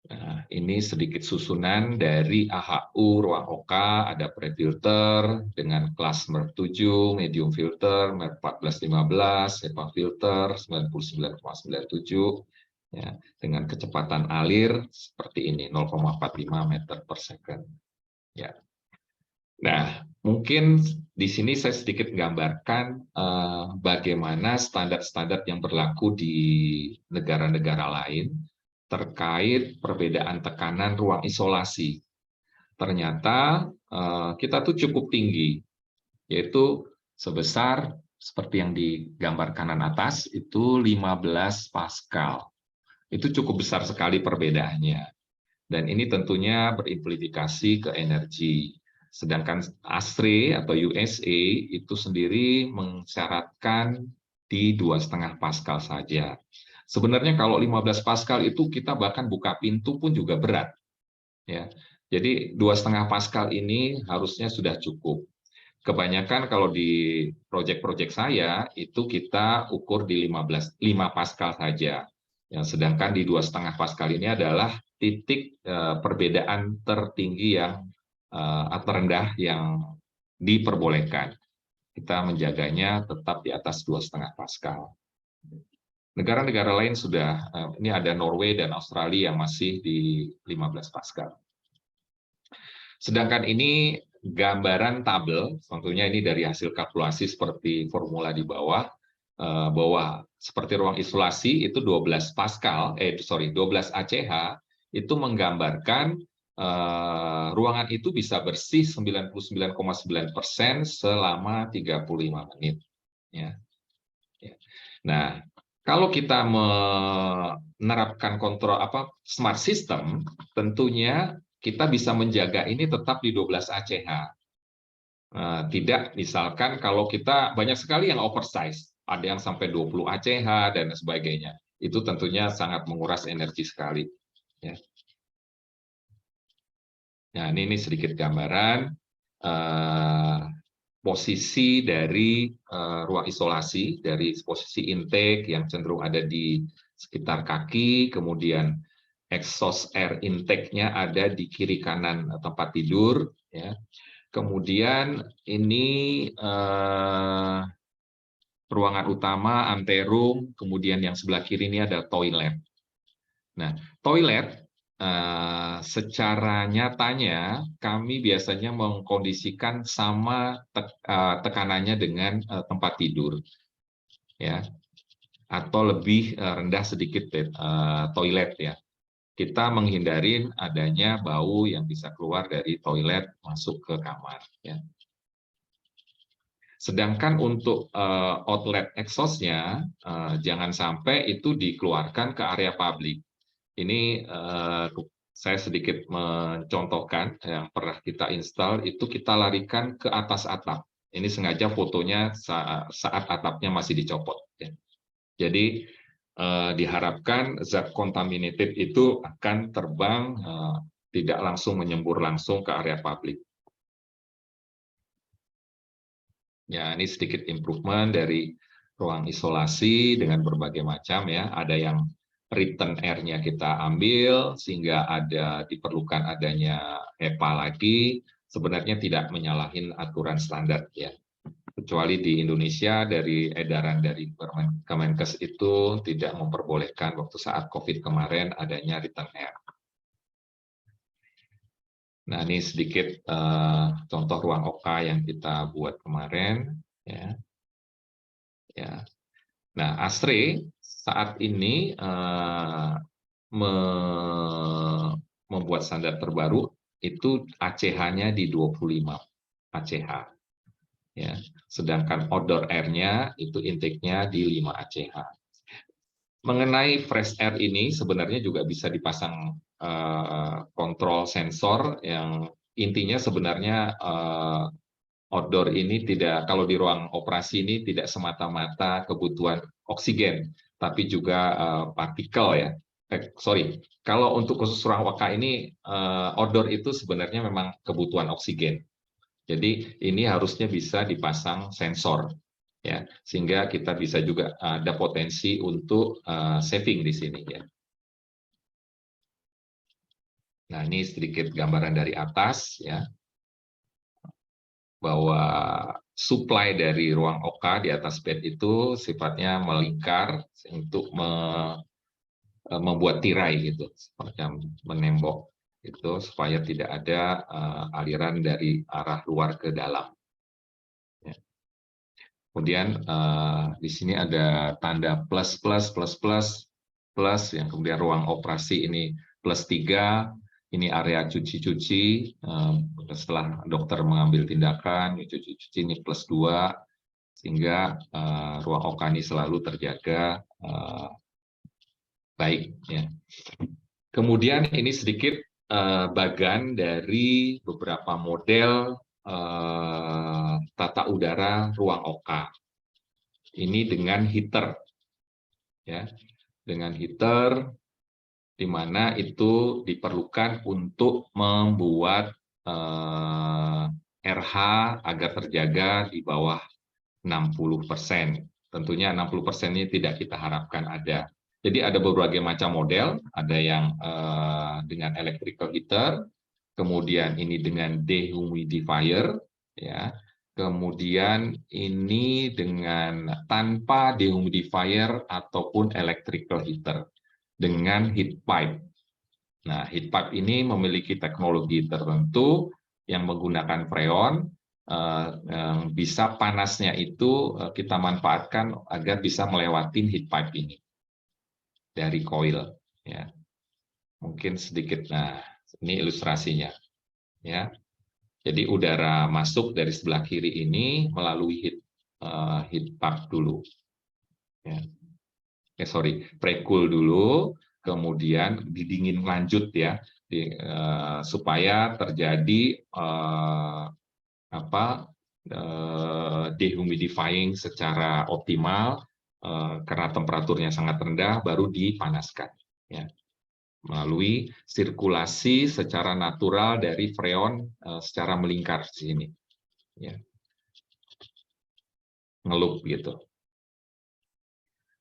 Nah, ini sedikit susunan dari AHU ruang OK, ada pre-filter dengan kelas MERV 7, medium filter, MERV 1415, HEPA filter 99,97, ya, dengan kecepatan alir seperti ini, 0,45 meter per second. Ya. Nah, mungkin di sini saya sedikit menggambarkan bagaimana standar-standar yang berlaku di negara-negara lain terkait perbedaan tekanan ruang isolasi. Ternyata kita tuh cukup tinggi, yaitu sebesar seperti yang digambar kanan atas itu 15 Pascal. Itu cukup besar sekali perbedaannya. Dan ini tentunya berimplikasi ke energi. Sedangkan ASRE atau USA itu sendiri mensyaratkan di 2,5 Pascal saja. Sebenarnya kalau 15 Pascal itu kita bahkan buka pintu pun juga berat. Ya. Jadi 2,5 Pascal ini harusnya sudah cukup. Kebanyakan kalau di proyek-proyek saya itu kita ukur di 5 Pascal saja. Ya, sedangkan di 2,5 Pascal ini adalah titik perbedaan tertinggi yang atau rendah yang diperbolehkan. Kita menjaganya tetap di atas 2,5 Pascal. Negara-negara lain sudah, ini ada Norway dan Australia yang masih di 15 Pascal. Sedangkan ini gambaran tabel, tentunya ini dari hasil kalkulasi seperti formula di bawah, bahwa seperti ruang isolasi itu 12 ACH, itu menggambarkan ruangan itu bisa bersih 99,9% selama 35 menit. Ya. Nah, kalau kita menerapkan kontrol smart system, tentunya kita bisa menjaga ini tetap di 12 ACH. Tidak, misalkan kalau kita banyak sekali yang oversize, ada yang sampai 20 ACH dan sebagainya. Itu tentunya sangat menguras energi sekali. Ya. Nah, ini sedikit gambaran posisi dari ruang isolasi, dari posisi intake yang cenderung ada di sekitar kaki, kemudian exhaust air intake-nya ada di kiri kanan tempat tidur, ya. Kemudian ini ruangan utama, anteroom, kemudian yang sebelah kiri ini ada toilet. Nah, toilet secara nyatanya kami biasanya mengkondisikan sama tekanannya dengan tempat tidur, ya, atau lebih rendah sedikit toilet, ya. Kita menghindari adanya bau yang bisa keluar dari toilet masuk ke kamar, ya. Sedangkan untuk outlet exhaust-nya jangan sampai itu dikeluarkan ke area publik. Ini saya sedikit mencontohkan yang pernah kita install, itu kita larikan ke atas atap. Ini sengaja fotonya saat atapnya masih dicopot. Ya. Jadi diharapkan zat contaminated itu akan terbang, tidak langsung menyembur langsung ke area publik. Ya, ini sedikit improvement dari ruang isolasi dengan berbagai macam, ya. Ada yang return air-nya kita ambil sehingga diperlukan adanya HEPA lagi, sebenarnya tidak menyalahi aturan standar, ya. Kecuali di Indonesia dari edaran dari Kemenkes itu tidak memperbolehkan waktu saat COVID kemarin adanya return air. Nah, ini sedikit contoh ruang OK yang kita buat kemarin. Ya. Ya. Nah, ASRE saat ini membuat standar terbaru itu ACH-nya di 25 ACH. Ya. Sedangkan outdoor air-nya itu intake-nya di 5 ACH. Mengenai fresh air ini sebenarnya juga bisa dipasang kontrol sensor yang intinya sebenarnya outdoor ini tidak, kalau di ruang operasi ini tidak semata-mata kebutuhan oksigen, tapi juga partikel ya. Kalau untuk khusus ruang OK ini outdoor itu sebenarnya memang kebutuhan oksigen. Jadi ini harusnya bisa dipasang sensor ya, sehingga kita bisa juga ada potensi untuk saving di sini ya. Nah, ini sedikit gambaran dari atas ya, bahwa supply dari ruang OK di atas bed itu sifatnya melingkar untuk membuat tirai gitu, semacam menembok itu supaya tidak ada aliran dari arah luar ke dalam. Ya. Kemudian di sini ada tanda plus yang kemudian ruang operasi ini +3. Ini area cuci-cuci, setelah dokter mengambil tindakan, cuci-cuci ini +2, sehingga ruang OK ini selalu terjaga baik. Ya. Kemudian ini sedikit bagan dari beberapa model tata udara ruang OK. Ini dengan heater, ya, dengan heater, di mana itu diperlukan untuk membuat RH agar terjaga di bawah 60%. Tentunya 60% ini tidak kita harapkan ada. Jadi ada berbagai macam model, ada yang dengan electrical heater, kemudian ini dengan dehumidifier, ya. Kemudian ini dengan tanpa dehumidifier ataupun electrical heater, dengan heat pipe. Nah, heat pipe ini memiliki teknologi tertentu yang menggunakan freon, yang bisa panasnya itu kita manfaatkan agar bisa melewati heat pipe ini dari coil. Ya. Mungkin sedikit, nah ini ilustrasinya. Ya. Jadi udara masuk dari sebelah kiri ini melalui heat pipe dulu. Ya. Pre-cool dulu, kemudian didingin lanjut ya, supaya terjadi dehumidifying secara optimal, karena temperaturnya sangat rendah, baru dipanaskan. Ya. Melalui sirkulasi secara natural dari freon secara melingkar di sini, ya. Ngelup gitu.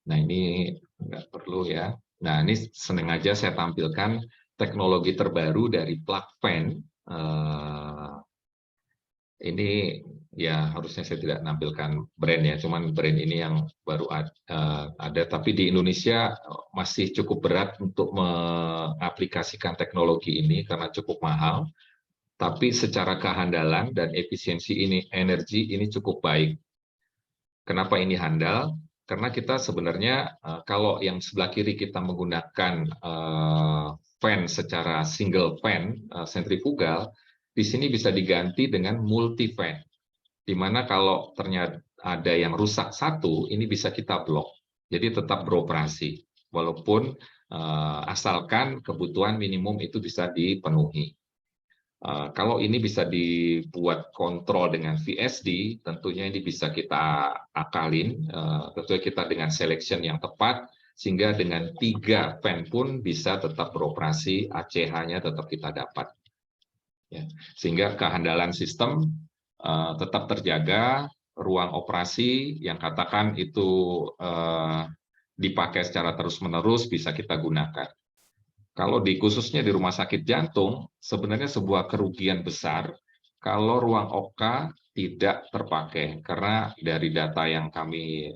Nah, ini nggak perlu ya. Nah, ini sengaja saya tampilkan teknologi terbaru dari plug fan. Ini ya harusnya saya tidak menampilkan brand ya, cuman brand ini yang baru ada, tapi di Indonesia masih cukup berat untuk mengaplikasikan teknologi ini karena cukup mahal, tapi secara kehandalan dan efisiensi energi ini cukup baik. Kenapa ini handal? Karena kita sebenarnya kalau yang sebelah kiri kita menggunakan fan secara single fan sentrifugal, di sini bisa diganti dengan multi fan, di mana kalau ternyata ada yang rusak satu, ini bisa kita blok, jadi tetap beroperasi, walaupun asalkan kebutuhan minimum itu bisa dipenuhi. Kalau ini bisa dibuat kontrol dengan VSD, tentunya ini bisa kita akalin, tentunya kita dengan selection yang tepat, sehingga dengan 3 fan pun bisa tetap beroperasi, ACH-nya tetap kita dapat. Ya. Sehingga kehandalan sistem tetap terjaga, ruang operasi yang katakan itu dipakai secara terus-menerus bisa kita gunakan. Kalau khususnya di rumah sakit jantung, sebenarnya sebuah kerugian besar kalau ruang OK tidak terpakai. Karena dari data yang kami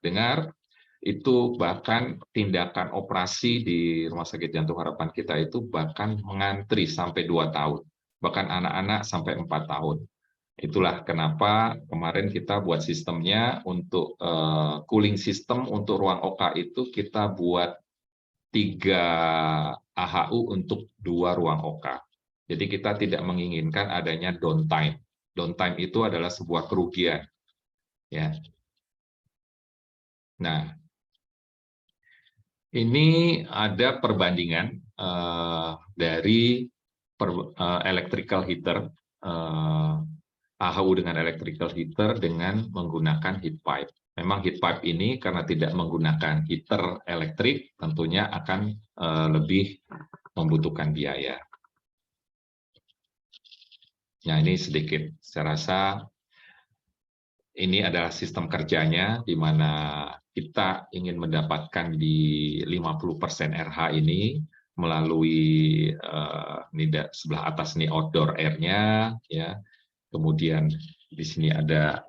dengar, itu bahkan tindakan operasi di Rumah Sakit Jantung Harapan kita itu bahkan mengantri sampai 2 tahun. bahkan anak-anak sampai 4 tahun. Itulah kenapa kemarin kita buat sistemnya untuk cooling system untuk ruang OK itu kita buat 3 AHU untuk 2 ruang OK. Jadi kita tidak menginginkan adanya downtime. Downtime itu adalah sebuah kerugian. Ya. Nah, ini ada perbandingan dari electrical heater, AHU dengan electrical heater dengan menggunakan heat pipe. Memang heat pipe ini karena tidak menggunakan heater elektrik, tentunya akan lebih membutuhkan biaya. Nah, ini sedikit, saya rasa ini adalah sistem kerjanya, di mana kita ingin mendapatkan di 50% RH ini melalui ini sebelah atas ini outdoor air-nya, ya. Kemudian di sini ada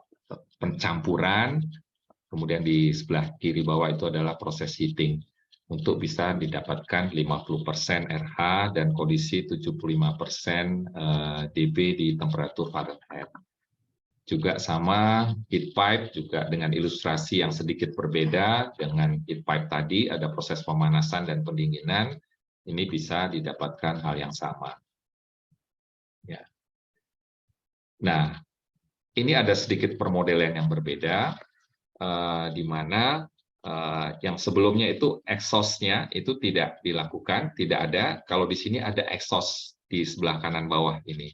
pencampuran, kemudian di sebelah kiri bawah itu adalah proses heating untuk bisa didapatkan 50% RH dan kondisi 75% dB di temperatur Fahrenheit. Juga sama heat pipe juga dengan ilustrasi yang sedikit berbeda dengan heat pipe tadi, ada proses pemanasan dan pendinginan, ini bisa didapatkan hal yang sama. Ya. Nah, ini ada sedikit permodelan yang berbeda, di mana yang sebelumnya itu exhaust-nya itu tidak dilakukan, tidak ada. Kalau di sini ada exhaust di sebelah kanan bawah ini.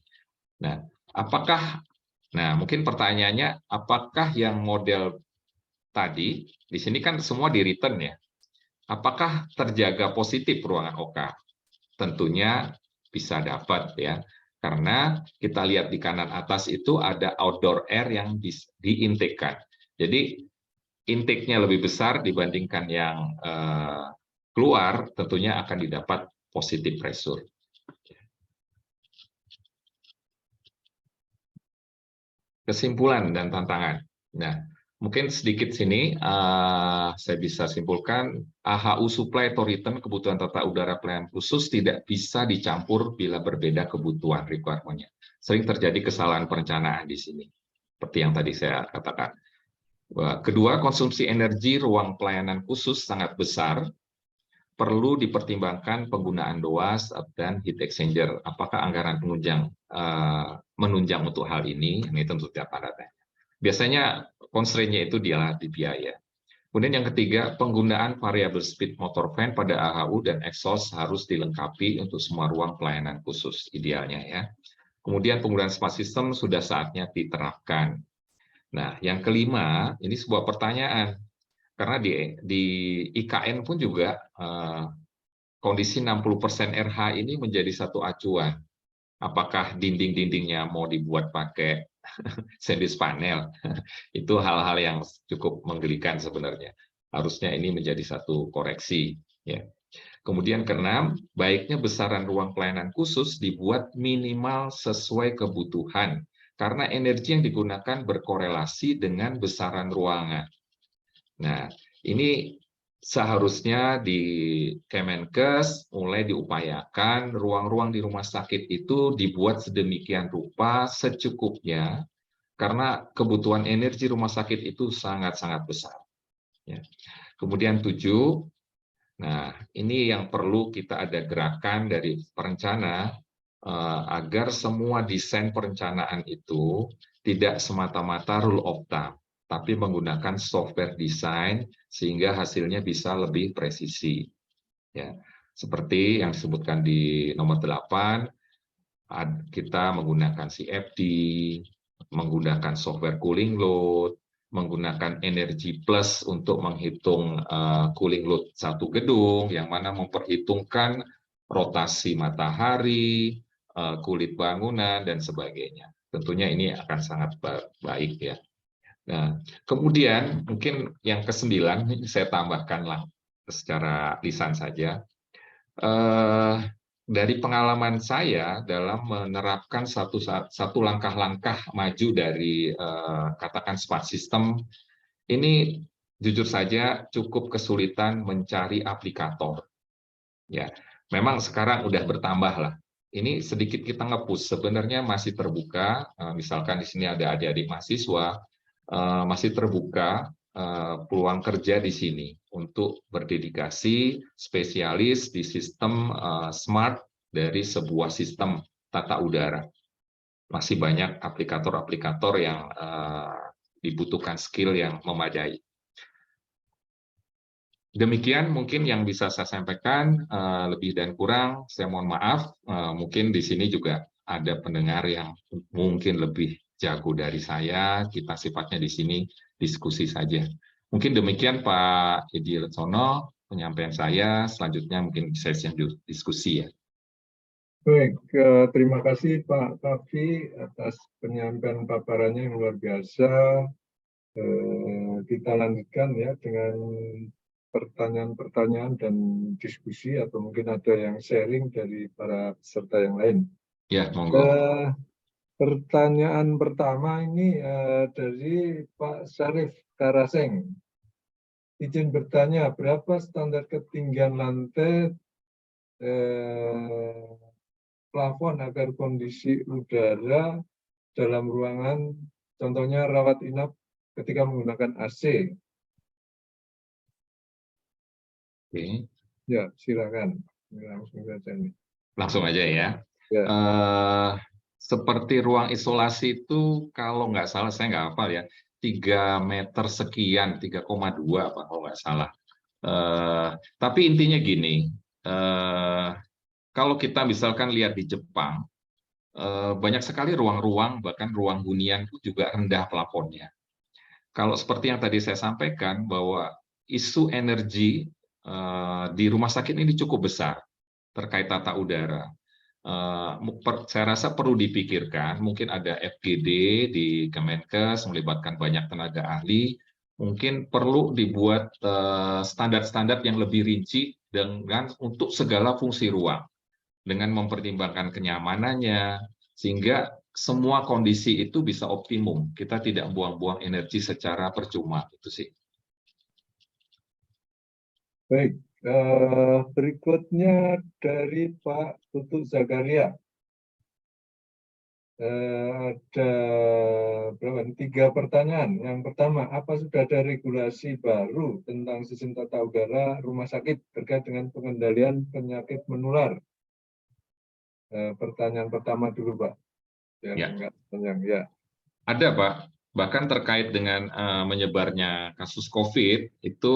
Nah, mungkin pertanyaannya, apakah yang model tadi, di sini kan semua di return ya, apakah terjaga positif ruangan OK? Tentunya bisa dapat ya, karena kita lihat di kanan atas itu ada outdoor air yang diintekan. Jadi intake-nya lebih besar dibandingkan yang keluar, tentunya akan didapat positif pressure. Kesimpulan dan tantangan. Nah, mungkin sedikit sini saya bisa simpulkan AHU supply atau return kebutuhan tata udara pelayanan khusus tidak bisa dicampur bila berbeda kebutuhan requirement-nya. Sering terjadi kesalahan perencanaan di sini, seperti yang tadi saya katakan. Kedua, konsumsi energi ruang pelayanan khusus sangat besar. Perlu dipertimbangkan penggunaan DOAS dan heat exchanger. Apakah anggaran penunjang menunjang untuk hal ini? Ini tentu tidak tanda tanya. Biasanya constraint-nya itu dialah di biaya. Kemudian yang ketiga, penggunaan variable speed motor fan pada AHU dan exhaust harus dilengkapi untuk semua ruang pelayanan khusus idealnya ya. Kemudian penggunaan smart system sudah saatnya diterapkan. Nah, yang kelima, ini sebuah pertanyaan. Karena di IKN pun juga kondisi 60% RH ini menjadi satu acuan. Apakah dinding-dindingnya mau dibuat pakai sandwich panel? Itu hal-hal yang cukup menggelikan sebenarnya. Harusnya ini menjadi satu koreksi. Ya. Kemudian keenam, baiknya besaran ruang pelayanan khusus dibuat minimal sesuai kebutuhan, karena energi yang digunakan berkorelasi dengan besaran ruangan. Nah, ini seharusnya di Kemenkes mulai diupayakan ruang-ruang di rumah sakit itu dibuat sedemikian rupa secukupnya, karena kebutuhan energi rumah sakit itu sangat-sangat besar. Ya. Kemudian 7, nah ini yang perlu kita ada gerakan dari perencana agar semua desain perencanaan itu tidak semata-mata rule of thumb, tapi menggunakan software design sehingga hasilnya bisa lebih presisi. Ya, seperti yang disebutkan di nomor 8, kita menggunakan CFD, menggunakan software cooling load, menggunakan energi plus untuk menghitung cooling load satu gedung, yang mana memperhitungkan rotasi matahari, kulit bangunan, dan sebagainya. Tentunya ini akan sangat baik ya. Nah, kemudian mungkin yang ke-9 saya tambahkanlah secara lisan saja. Dari pengalaman saya dalam menerapkan satu langkah-langkah maju dari katakan smart system, ini jujur saja cukup kesulitan mencari aplikator. Ya, memang sekarang udah bertambah lah. ini sedikit kita nge-push, sebenarnya masih terbuka, misalkan di sini ada adik-adik mahasiswa, masih terbuka peluang kerja di sini untuk berdedikasi spesialis di sistem smart dari sebuah sistem tata udara. Masih banyak aplikator-aplikator yang dibutuhkan skill yang memadai. Demikian mungkin yang bisa saya sampaikan, lebih dan kurang saya mohon maaf, mungkin di sini juga ada pendengar yang mungkin lebih jago dari saya, kita sifatnya di sini diskusi saja. Mungkin demikian Pak Edi Letsono, penyampaian saya, selanjutnya mungkin sesi diskusi ya. Baik, terima kasih Pak Kavi atas penyampaian paparannya yang luar biasa. Kita lanjutkan ya dengan pertanyaan-pertanyaan dan diskusi atau mungkin ada yang sharing dari para peserta yang lain. Ya, monggo. Pertanyaan pertama ini dari Pak Syarif Karaseng. Izin bertanya, berapa standar ketinggian lantai plafon agar kondisi udara dalam ruangan, contohnya rawat inap ketika menggunakan AC? Oke. Ya, silakan. Langsung saja nih. Langsung aja ya. Ya. Seperti ruang isolasi itu kalau nggak salah, saya nggak hafal ya, 3 meter sekian, 3,2 apa kalau nggak salah. Tapi intinya gini, kalau kita misalkan lihat di Jepang, banyak sekali ruang-ruang, bahkan ruang hunian itu juga rendah plafonnya. Kalau seperti yang tadi saya sampaikan, bahwa isu energi di rumah sakit ini cukup besar terkait tata udara. Saya rasa perlu dipikirkan, mungkin ada FGD di Kemenkes melibatkan banyak tenaga ahli, mungkin perlu dibuat standar-standar yang lebih rinci dengan untuk segala fungsi ruang, dengan mempertimbangkan kenyamanannya, sehingga semua kondisi itu bisa optimum. Kita tidak buang-buang energi secara percuma, itu sih. Baik, berikutnya dari Pak Tutut Zakaria. Ada berapa? 3 pertanyaan. Yang pertama, apa sudah ada regulasi baru tentang sistem tata udara rumah sakit terkait dengan pengendalian penyakit menular? Pertanyaan pertama dulu, Pak. Yang enggak panjang, ya. Ada, Pak. Bahkan terkait dengan menyebarnya kasus COVID, itu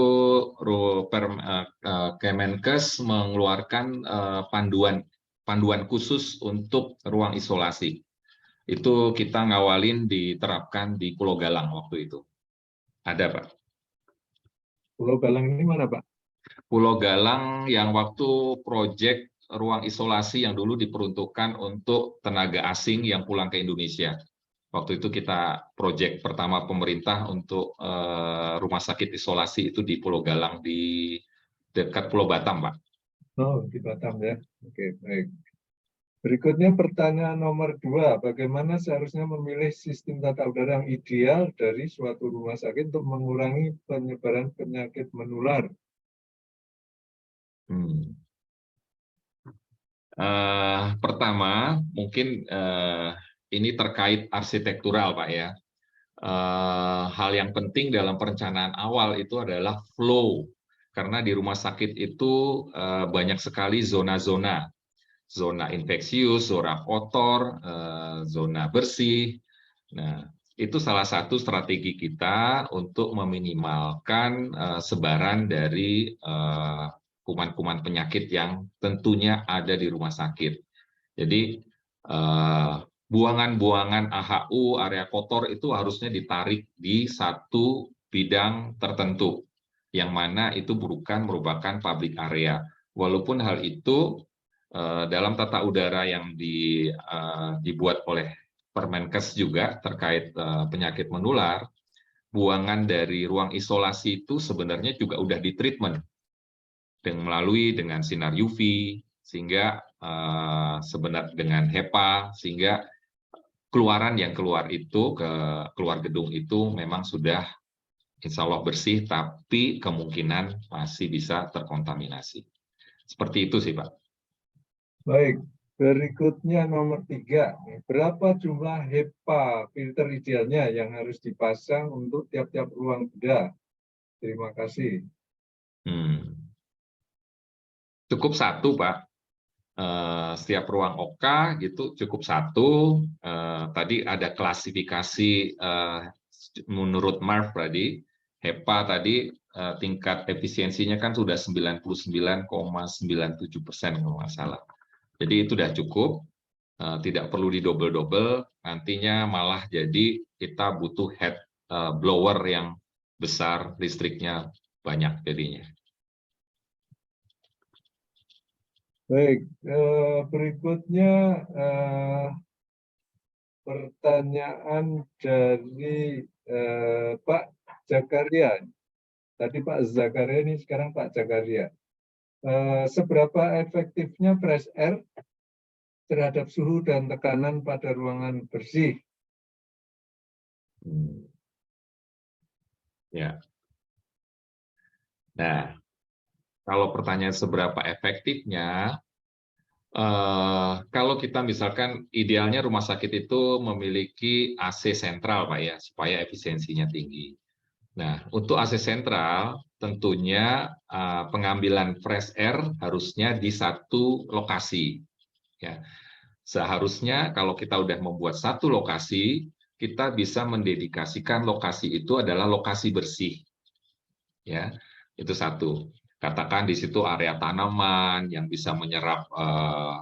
Kemenkes mengeluarkan panduan khusus untuk ruang isolasi. Itu kita ngawalin diterapkan di Pulau Galang waktu itu. Ada, Pak. Pulau Galang ini mana, Pak? Pulau Galang yang waktu proyek ruang isolasi yang dulu diperuntukkan untuk tenaga asing yang pulang ke Indonesia. Waktu itu kita proyek pertama pemerintah untuk rumah sakit isolasi itu di Pulau Galang, di dekat Pulau Batam, Pak. Oh, di Batam ya. Oke, baik. Berikutnya pertanyaan nomor 2. Bagaimana seharusnya memilih sistem tata udara yang ideal dari suatu rumah sakit untuk mengurangi penyebaran penyakit menular? Pertama, mungkin ini terkait arsitektural, Pak ya. Hal yang penting dalam perencanaan awal itu adalah flow, karena di rumah sakit itu banyak sekali zona-zona, zona infeksius, zona kotor, zona bersih. Nah, itu salah satu strategi kita untuk meminimalkan sebaran dari kuman-kuman penyakit yang tentunya ada di rumah sakit. Jadi buangan-buangan AHU, area kotor itu harusnya ditarik di satu bidang tertentu, yang mana itu bukan merupakan public area. Walaupun hal itu dalam tata udara yang dibuat oleh Permenkes juga terkait penyakit menular, buangan dari ruang isolasi itu sebenarnya juga udah ditreatment melalui dengan sinar UV, sehingga sebenarnya dengan HEPA, sehingga keluaran yang keluar itu keluar gedung itu memang sudah insya Allah bersih, tapi kemungkinan masih bisa terkontaminasi. Seperti itu sih, Pak. Baik, Berikutnya nomor 3. Berapa jumlah HEPA filter idealnya yang harus dipasang untuk tiap-tiap ruang beda? Terima kasih. Cukup satu, Pak. Setiap ruang OK gitu cukup satu. Tadi ada klasifikasi menurut MARF tadi, HEPA tadi tingkat efisiensinya kan sudah 99,97% kalau nggak salah. Jadi itu sudah cukup, tidak perlu didobel-dobel, nantinya malah jadi kita butuh head blower yang besar, listriknya banyak jadinya. Baik, berikutnya pertanyaan dari Pak Zakaria. Tadi Pak Zakaria, ini sekarang Pak Zakaria. Seberapa efektifnya fresh air terhadap suhu dan tekanan pada ruangan bersih? Ya. Nah, kalau pertanyaan seberapa efektifnya, kalau kita misalkan idealnya rumah sakit itu memiliki AC sentral, Pak ya, supaya efisiensinya tinggi. Nah, untuk AC sentral, tentunya pengambilan fresh air harusnya di satu lokasi. Ya, seharusnya kalau kita udah membuat satu lokasi, kita bisa mendedikasikan lokasi itu adalah lokasi bersih. Ya, itu satu. Katakan di situ area tanaman yang bisa menyerap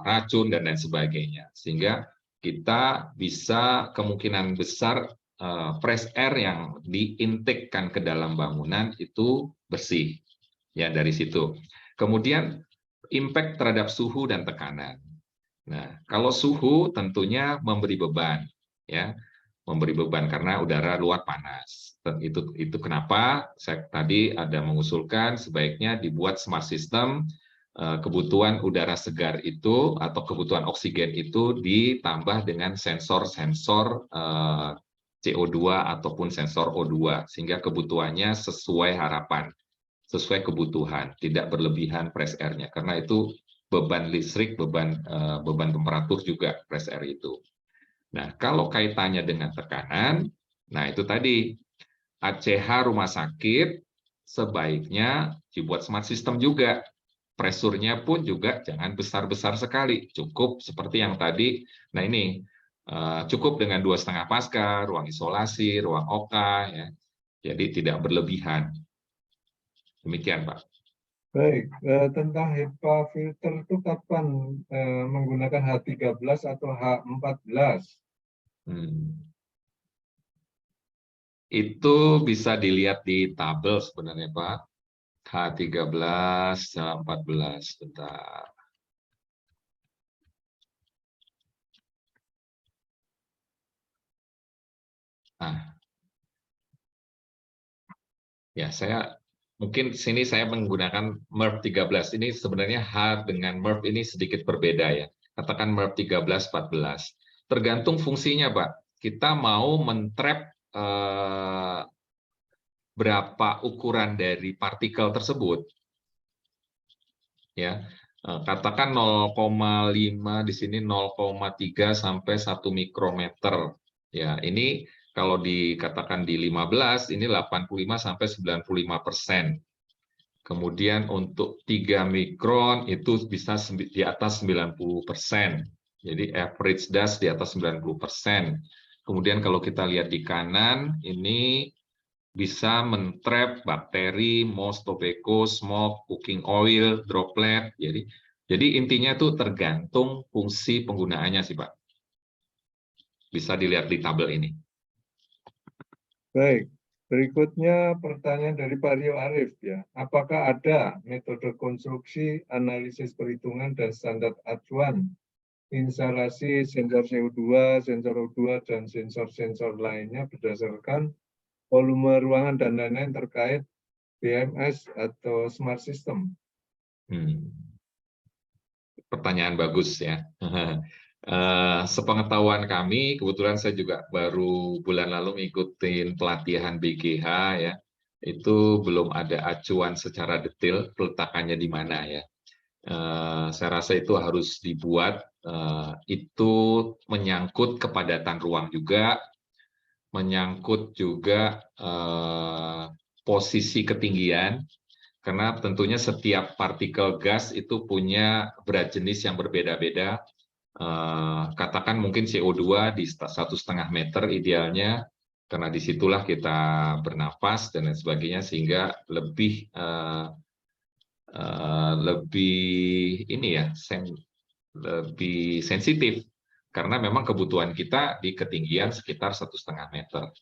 racun dan lain sebagainya, sehingga kita bisa kemungkinan besar fresh air yang diintekkan ke dalam bangunan itu bersih, ya dari situ. Kemudian impact terhadap suhu dan tekanan. Nah, kalau suhu tentunya memberi beban, ya, memberi beban karena udara luar panas. Itu kenapa saya tadi ada mengusulkan sebaiknya dibuat smart system, kebutuhan udara segar itu atau kebutuhan oksigen itu ditambah dengan sensor-sensor CO2 ataupun sensor O2 sehingga kebutuhannya sesuai harapan, sesuai kebutuhan, tidak berlebihan fresh air-nya karena itu beban listrik, beban temperatur juga fresh air itu. Nah, kalau kaitannya dengan tekanan, nah itu tadi ACH rumah sakit sebaiknya dibuat smart system juga. Presurnya pun juga jangan besar-besar sekali, cukup seperti yang tadi. Nah ini cukup dengan 2,5 pasca, ruang isolasi, ruang OK, ya. Jadi tidak berlebihan. Demikian, Pak. Baik, tentang HEPA filter itu kapan menggunakan H13 atau H14? Itu bisa dilihat di tabel sebenarnya, Pak. H13, H14, bentar. Nah, ya saya mungkin sini saya menggunakan MERV 13. Ini sebenarnya H dengan MERV ini sedikit berbeda ya. Katakan MERV 13, 14. Tergantung fungsinya, Pak. Kita mau men-trap berapa ukuran dari partikel tersebut. Ya, katakan 0,5 di sini 0,3 sampai 1 mikrometer. Ya, ini kalau dikatakan di 15 ini 85 sampai 95%. Kemudian untuk 3 mikron itu bisa di atas 90%. Jadi average dust di atas 90%. Kemudian kalau kita lihat di kanan ini bisa men-trap bakteri, moss, tobacco, smoke, cooking oil, droplet. Jadi intinya itu tergantung fungsi penggunaannya sih, Pak. Bisa dilihat di tabel ini. Baik, berikutnya pertanyaan dari Pak Rio Arif ya. Apakah ada metode konstruksi, analisis perhitungan dan standar acuan instalasi sensor CO2, sensor O2 dan sensor-sensor lainnya berdasarkan volume ruangan dan lain-lain terkait BMS atau smart system? Pertanyaan bagus ya. Sepengetahuan kami, kebetulan saya juga baru bulan lalu ngikutin pelatihan BGH ya, itu belum ada acuan secara detail peletakannya di mana ya. Saya rasa itu harus dibuat Itu menyangkut kepadatan ruang juga, menyangkut juga posisi ketinggian, karena tentunya setiap partikel gas itu punya berat jenis yang berbeda-beda. Katakan mungkin CO2 di 1,5 meter idealnya, karena disitulah kita bernapas dan lain sebagainya, sehingga lebih ini ya, lebih sensitif, karena memang kebutuhan kita di ketinggian sekitar 1,5 meter.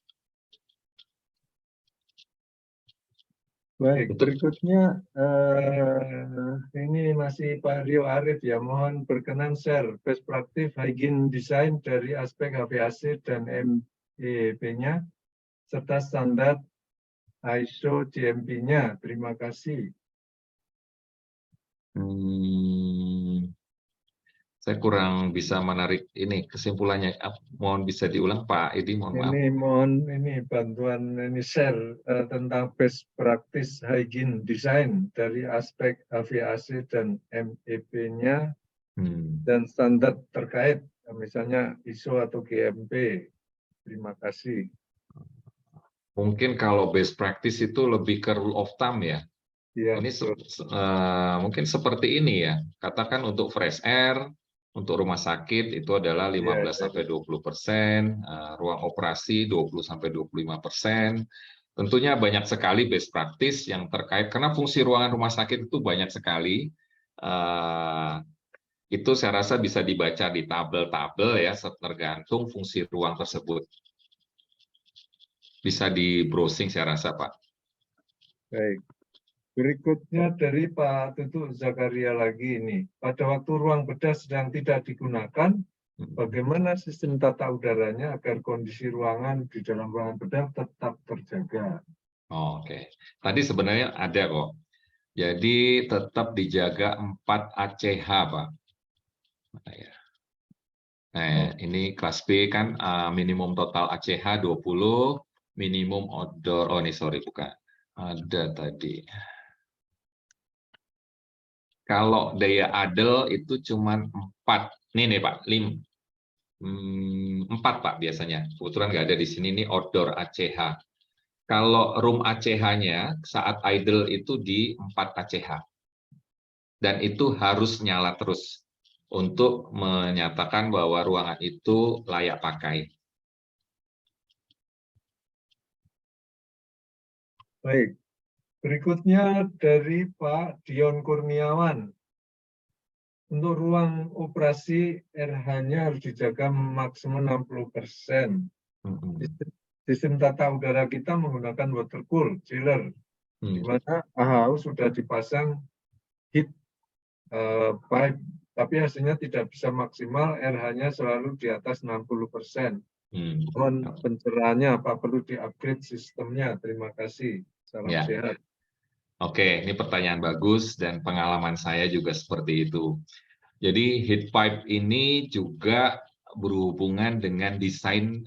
Baik, berikutnya ini masih Pak Rio Arif ya, mohon berkenan share best practice hygiene design dari aspek HVAC dan MEP-nya serta standar ISO GMP-nya. Terima kasih. Saya kurang bisa menarik ini kesimpulannya. Mohon bisa diulang Pak Edi, mohon maaf. Ini mohon ini bantuan ini share tentang best practice hygiene design dari aspek HVAC dan MEP-nya dan standar terkait, misalnya ISO atau GMP. Terima kasih. Mungkin kalau best practice itu lebih ke rule of thumb ya. Ya, ini mungkin seperti ini ya. Katakan untuk fresh air, untuk rumah sakit itu adalah 15-20%, ruang operasi 20-25%. Tentunya banyak sekali best practice yang terkait, karena fungsi ruangan rumah sakit itu banyak sekali. Itu saya rasa bisa dibaca di tabel-tabel ya, tergantung fungsi ruang tersebut. Bisa di browsing saya rasa Pak. baik. Berikutnya dari Pak Tutu Zakaria lagi ini. Pada waktu ruang bedah sedang tidak digunakan, bagaimana sistem tata udaranya agar kondisi ruangan di dalam ruangan bedah tetap terjaga? Oke. Tadi sebenarnya ada kok. Jadi tetap dijaga 4 ACH, Pak. Nah, ini kelas B kan minimum total ACH 20, minimum outdoor, oh ini sorry bukan. Ada tadi. Kalau daya adel itu cuma 4. Nih Pak, 4 Pak biasanya. Kebetulan nggak ada di sini, ini outdoor ACH. Kalau room ACH-nya saat idle itu di 4 ACH. Dan itu harus nyala terus untuk menyatakan bahwa ruangan itu layak pakai. Baik, berikutnya dari Pak Dion Kurniawan. Untuk ruang operasi RH-nya harus dijaga maksimum 60%. Sistem tata udara kita menggunakan water cool chiller, di mana AHU sudah dipasang heat pipe, tapi hasilnya tidak bisa maksimal, RH-nya selalu di atas 60%. Mohon pencerahannya, apa perlu di-upgrade sistemnya? Terima kasih. Salam sehat. Oke, ini pertanyaan bagus dan pengalaman saya juga seperti itu. Jadi heat pipe ini juga berhubungan dengan desain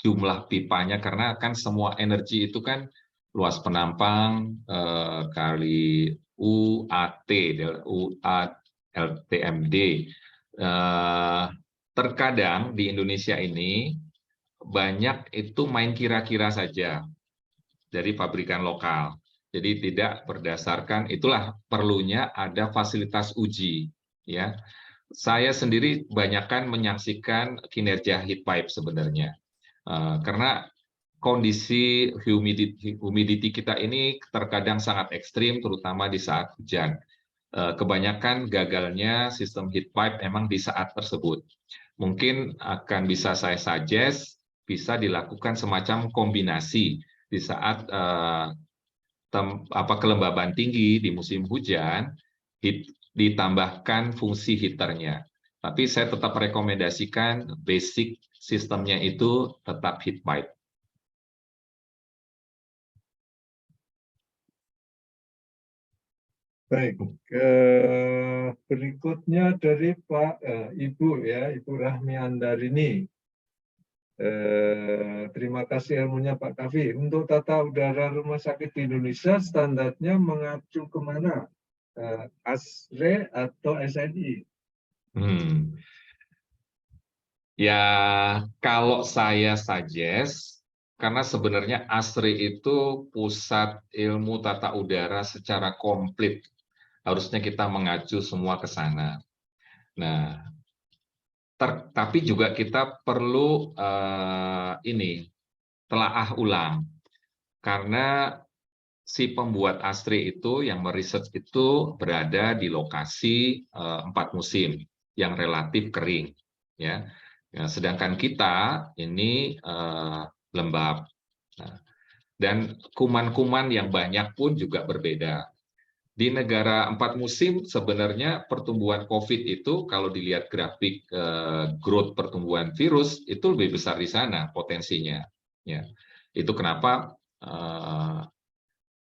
jumlah pipanya, karena kan semua energi itu kan luas penampang kali UAT, LTMD. Terkadang di Indonesia ini banyak itu main kira-kira saja dari pabrikan lokal. Jadi tidak berdasarkan, itulah perlunya ada fasilitas uji. Ya, saya sendiri banyakkan menyaksikan kinerja heat pipe sebenarnya. Karena kondisi humidity kita ini terkadang sangat ekstrim, terutama di saat hujan. Kebanyakan gagalnya sistem heat pipe memang di saat tersebut. Mungkin akan bisa saya suggest, bisa dilakukan semacam kombinasi di saat kelembaban tinggi di musim hujan, ditambahkan fungsi heaternya. Tapi saya tetap rekomendasikan basic sistemnya itu tetap heat pipe. Baik, berikutnya dari Ibu Rahmi Andarini. Terima kasih ilmunya Pak Kavi. Untuk tata udara rumah sakit di Indonesia standarnya mengacu kemana? ASRE atau SNI? Hmm. Ya, kalau saya suggest, karena sebenarnya ASRI itu pusat ilmu tata udara secara komplit. Harusnya kita mengacu semua ke sana. Nah, tapi juga kita perlu telaah ulang. Karena si pembuat ASRI itu yang meriset itu berada di lokasi 4 musim yang relatif kering, ya. Ya, sedangkan kita ini lembab. Nah, dan kuman-kuman yang banyak pun juga berbeda. Di negara 4 musim sebenarnya pertumbuhan COVID itu kalau dilihat grafik growth pertumbuhan virus itu lebih besar di sana potensinya. Ya, itu kenapa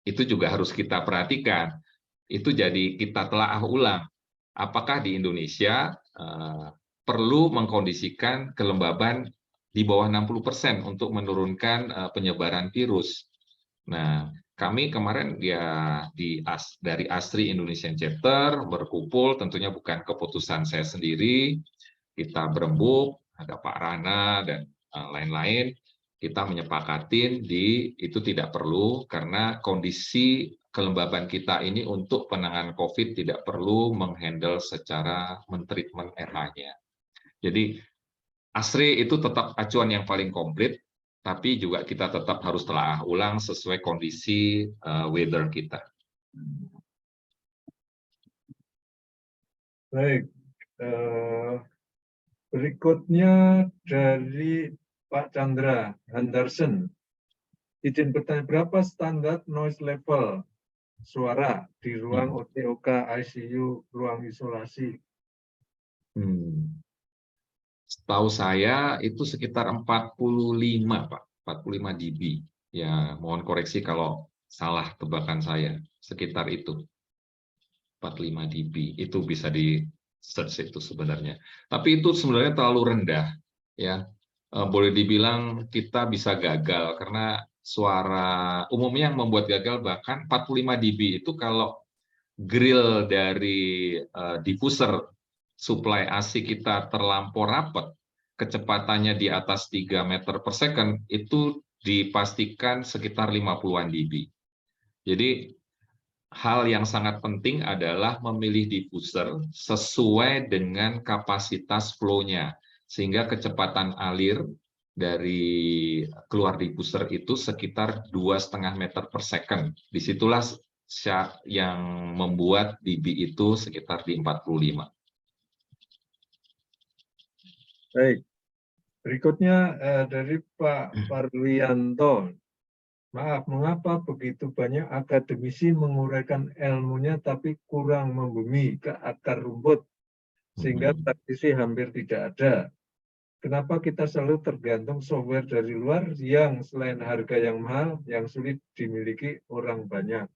itu juga harus kita perhatikan. Itu jadi kita telaah ulang. Apakah di Indonesia perlu mengkondisikan kelembaban di bawah 60% untuk menurunkan penyebaran virus. Nah, kami kemarin dari ASRI Indonesian Chapter berkumpul, tentunya bukan keputusan saya sendiri, kita berembuk, ada Pak Rana dan lain-lain, kita menyepakatin itu tidak perlu karena kondisi kelembaban kita ini untuk penanganan COVID tidak perlu menghandle secara mentreatment RH-nya. Jadi ASRI itu tetap acuan yang paling komplit, tapi juga kita tetap harus telaah ulang sesuai kondisi weather kita. Baik, berikutnya dari Pak Chandra Henderson. Izin bertanya, berapa standar noise level suara di ruang OTOK, ICU, ruang isolasi? Setahu saya itu sekitar 45, Pak. 45 dB. Ya, mohon koreksi kalau salah tebakan saya. Sekitar itu. 45 dB. Itu bisa di search itu sebenarnya. Tapi itu sebenarnya terlalu rendah. Ya, boleh dibilang kita bisa gagal karena suara umumnya yang membuat gagal bahkan 45 dB itu kalau grill dari diffuser suplai AC kita terlampau rapat, kecepatannya di atas 3 meter per second, itu dipastikan sekitar 50-an dB. Jadi hal yang sangat penting adalah memilih diffuser sesuai dengan kapasitas flow-nya, sehingga kecepatan alir dari keluar diffuser itu sekitar 2,5 meter per second. Disitulah yang membuat dB itu sekitar di 45. Baik, berikutnya dari Pak Parwianto. Maaf, mengapa begitu banyak akademisi menguraikan ilmunya tapi kurang membumi ke akar rumput sehingga praktisi hampir tidak ada? Kenapa kita selalu tergantung software dari luar yang selain harga yang mahal, yang sulit dimiliki orang banyak?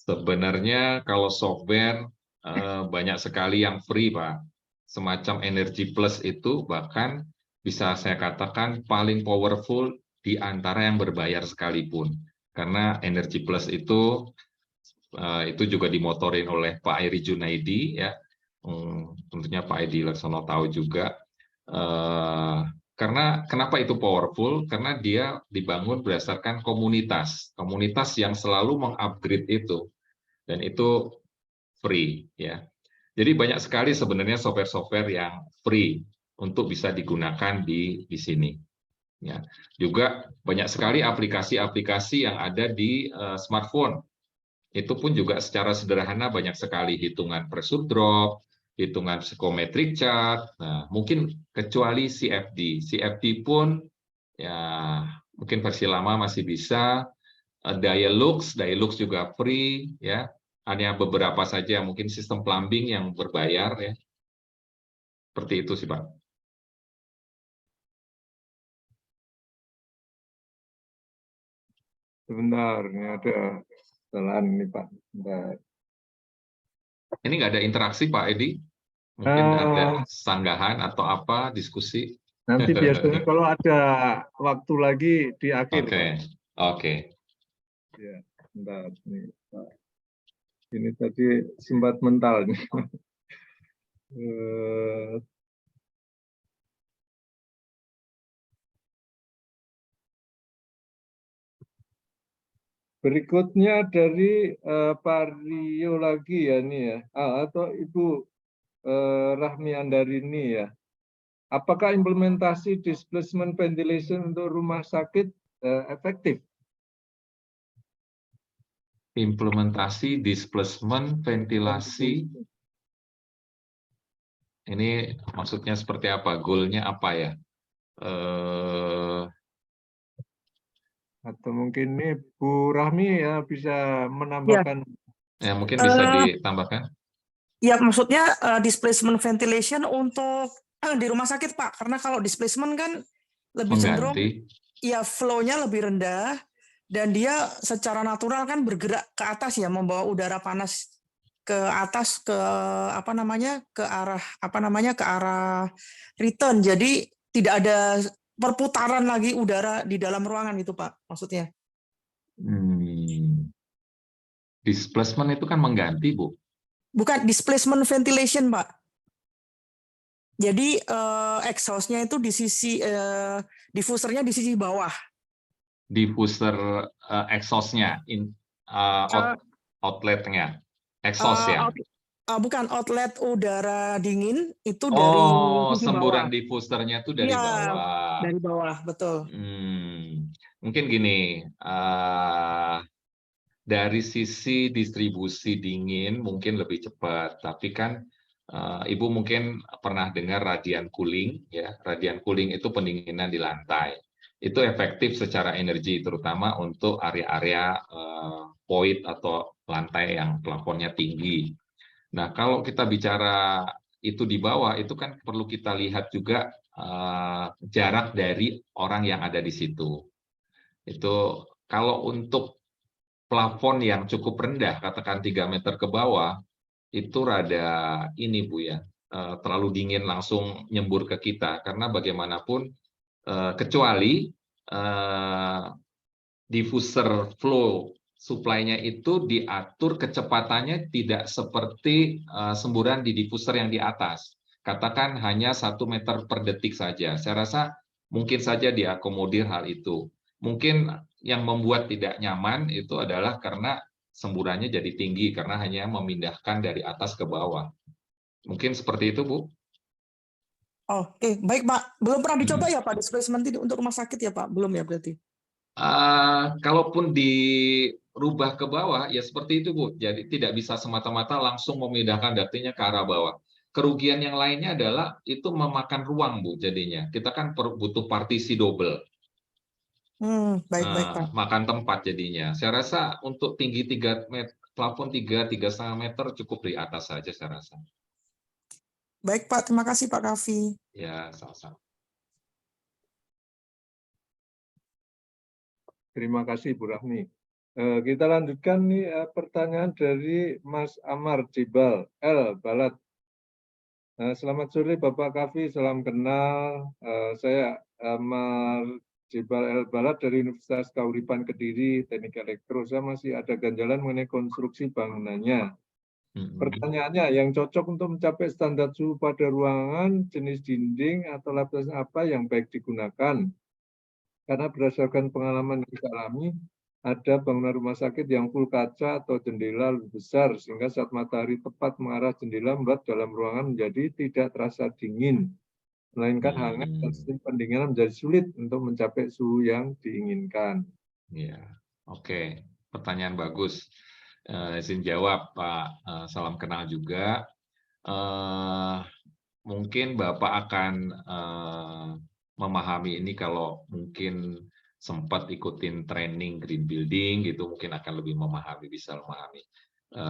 Sebenarnya kalau software banyak sekali yang free, Pak. Semacam Energy Plus itu bahkan bisa saya katakan paling powerful di antara yang berbayar sekalipun. Karena Energy Plus itu juga dimotorin oleh Pak Eri Junaidi, ya. Tentunya Pak Edi Laksono tahu juga. Karena kenapa itu powerful? Karena dia dibangun berdasarkan komunitas yang selalu mengupgrade itu, dan itu free, ya. Jadi banyak sekali sebenarnya software-software yang free untuk bisa digunakan di sini. Ya. Juga banyak sekali aplikasi-aplikasi yang ada di smartphone. Itu pun juga secara sederhana banyak sekali hitungan pressure drop, hitungan psychometric chart. Nah, mungkin kecuali CFD. CFD pun ya mungkin versi lama masih bisa. Dialux juga free, ya. Hanya beberapa saja mungkin sistem plumbing yang berbayar, ya. Seperti itu sih, Pak. Sebentar, ini ada kesalahan ini Pak. Bentar. Ini nggak ada interaksi, Pak Edi? Mungkin ada sanggahan atau apa, diskusi? Nanti biasanya kalau ada waktu lagi di akhir. Oke. Ya, bentar. Ini tadi simpat mental nih. Eh, Berikutnya dari Pak Rio lagi ya ini ya, atau Ibu Rahmi Andarini ya. Apakah implementasi displacement ventilation untuk rumah sakit efektif? Implementasi displacement ventilasi ini maksudnya seperti apa? Goalnya apa ya? Atau mungkin ini Bu Rahmi ya bisa Ya, menambahkan. Ya mungkin bisa ditambahkan. ya maksudnya displacement ventilation untuk di rumah sakit Pak, karena kalau displacement kan lebih cenderung Mengganti. ya flow-nya lebih rendah dan dia secara natural kan bergerak ke atas ya, membawa udara panas ke atas ke ke arah return. Jadi tidak ada perputaran lagi udara di dalam ruangan itu Pak maksudnya. Displacement itu kan mengganti, Bu. Bukan displacement ventilation Pak. Jadi exhaust-nya itu di sisi diffusernya di sisi bawah. Diffuser exhaust-nya, outlet-nya, exhaust ya. Bukan outlet udara dingin itu dari sisi semburan bawah. diffusernya itu dari Iya, bawah. dari bawah, betul. Mungkin gini, dari sisi distribusi dingin mungkin lebih cepat, tapi kan Ibu mungkin pernah dengar radiant cooling, ya. Radiant cooling itu pendinginan di lantai. Itu efektif secara energi, terutama untuk area-area void atau lantai yang plafonnya tinggi. Nah, kalau kita bicara itu di bawah, itu kan perlu kita lihat juga jarak dari orang yang ada di situ. Itu kalau untuk plafon yang cukup rendah, katakan 3 meter ke bawah, itu rada ini Bu ya, terlalu dingin langsung nyembur ke kita, karena bagaimanapun kecuali diffuser flow supply-nya itu diatur kecepatannya tidak seperti semburan di diffuser yang di atas. Katakan hanya 1 meter per detik saja. Saya rasa mungkin saja diakomodir hal itu. Mungkin yang membuat tidak nyaman itu adalah karena semburannya jadi tinggi, karena hanya memindahkan dari atas ke bawah. Mungkin seperti itu, Bu. Oke, baik Pak. Belum pernah dicoba ya Pak displacement ini untuk rumah sakit ya Pak? Belum ya berarti? Kalaupun dirubah ke bawah, ya seperti itu, Bu. Jadi tidak bisa semata-mata langsung memindahkan dapetnya ke arah bawah. Kerugian yang lainnya adalah itu memakan ruang, Bu, jadinya. Kita kan butuh partisi double. Baik Pak. Makan tempat jadinya. Saya rasa untuk tinggi 3 meter, plafon 3,5 meter cukup di atas saja, saya rasa. Baik Pak, terima kasih Pak Kavi. Ya, sama-sama. Terima kasih Bu Rahmi. Kita lanjutkan nih pertanyaan dari Mas Amar Jibal L. Balat. Selamat sore Bapak Kavi, salam kenal. Saya Amar Jibal L. Balat dari Universitas Kauripan Kediri, Teknik Elektro. Saya masih ada ganjalan mengenai konstruksi bangunannya. Pertanyaannya, yang cocok untuk mencapai standar suhu pada ruangan, jenis dinding atau lapisan apa yang baik digunakan? Karena berdasarkan pengalaman yang kita alami, ada bangunan rumah sakit yang full kaca atau jendela lebih besar, sehingga saat matahari tepat mengarah jendela membuat dalam ruangan menjadi tidak terasa dingin, melainkan hangat dan sistem pendinginan menjadi sulit untuk mencapai suhu yang diinginkan. Ya, oke. Pertanyaan bagus. Izin jawab, Pak. Salam kenal juga. Mungkin Bapak akan memahami ini kalau mungkin sempat ikutin training green building gitu, mungkin akan lebih memahami, bisa memahami.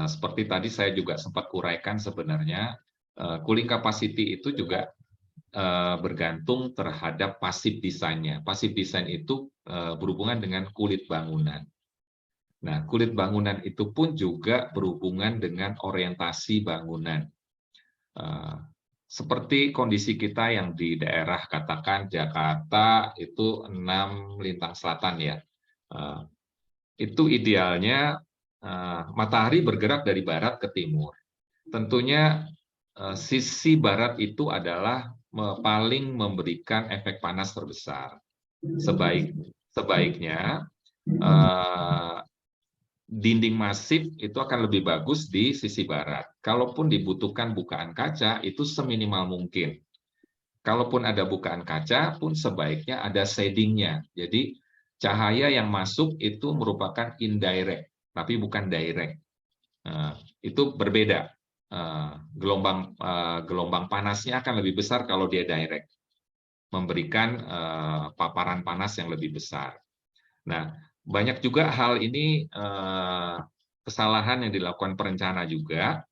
Seperti tadi saya juga sempat uraikan sebenarnya cooling capacity itu juga bergantung terhadap passive design-nya. Passive design itu berhubungan dengan kulit bangunan. Nah, kulit bangunan itu pun juga berhubungan dengan orientasi bangunan. Seperti kondisi kita yang di daerah, katakan Jakarta itu 6 lintang selatan ya. Itu idealnya matahari bergerak dari barat ke timur. Tentunya sisi barat itu adalah paling memberikan efek panas terbesar. Sebaiknya dinding masif itu akan lebih bagus di sisi barat. Kalaupun dibutuhkan bukaan kaca, itu seminimal mungkin. Kalaupun ada bukaan kaca pun sebaiknya ada shading-nya. Jadi cahaya yang masuk itu merupakan indirect, tapi bukan direct. Itu berbeda. Gelombang panasnya akan lebih besar kalau dia direct, memberikan paparan panas yang lebih besar. Nah, banyak juga hal ini kesalahan yang dilakukan perencana juga.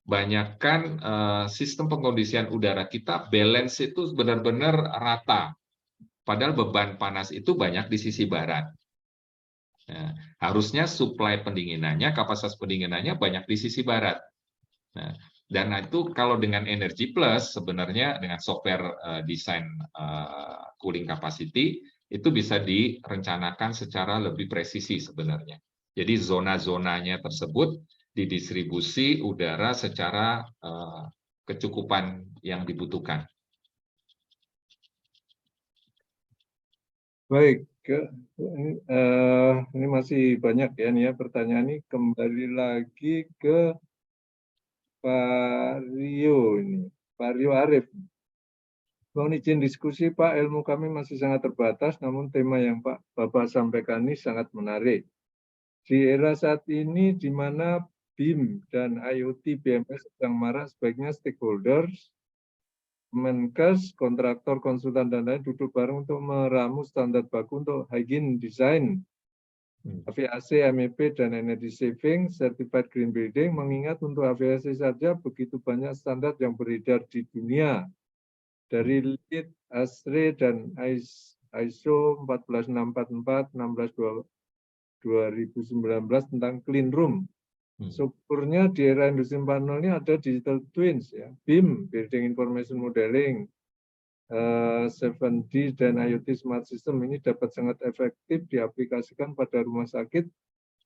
Banyakkan sistem pengkondisian udara kita balance itu benar-benar rata. Padahal beban panas itu banyak di sisi barat. Nah, harusnya suplai pendinginannya, kapasitas pendinginannya banyak di sisi barat. Nah, dan itu kalau dengan Energy Plus sebenarnya dengan software desain cooling capacity itu bisa direncanakan secara lebih presisi sebenarnya. Jadi zona-zonanya tersebut didistribusi udara secara kecukupan yang dibutuhkan. Baik, ini masih banyak ya nih ya pertanyaan ini. Kembali lagi ke Pak Rio ini, Pak Rio Arif. Mohon izin diskusi Pak, ilmu kami masih sangat terbatas, namun tema yang Bapak sampaikan ini sangat menarik. Di era saat ini di mana BIM dan IoT BMS sedang marak, sebaiknya stakeholders, Menkes, kontraktor, konsultan, dan lain duduk bareng untuk meramu standar baku untuk hygiene design, AVAC, MEP, dan energy saving, certified green building, mengingat untuk AVAC saja begitu banyak standar yang beredar di dunia, dari LEED, ASRE, dan ISO 14644, 16219 tentang clean room. Syukurnya di era industri 4.0 ini ada digital twins, ya, BIM, Building Information Modeling, 7D dan IoT Smart System ini dapat sangat efektif diaplikasikan pada rumah sakit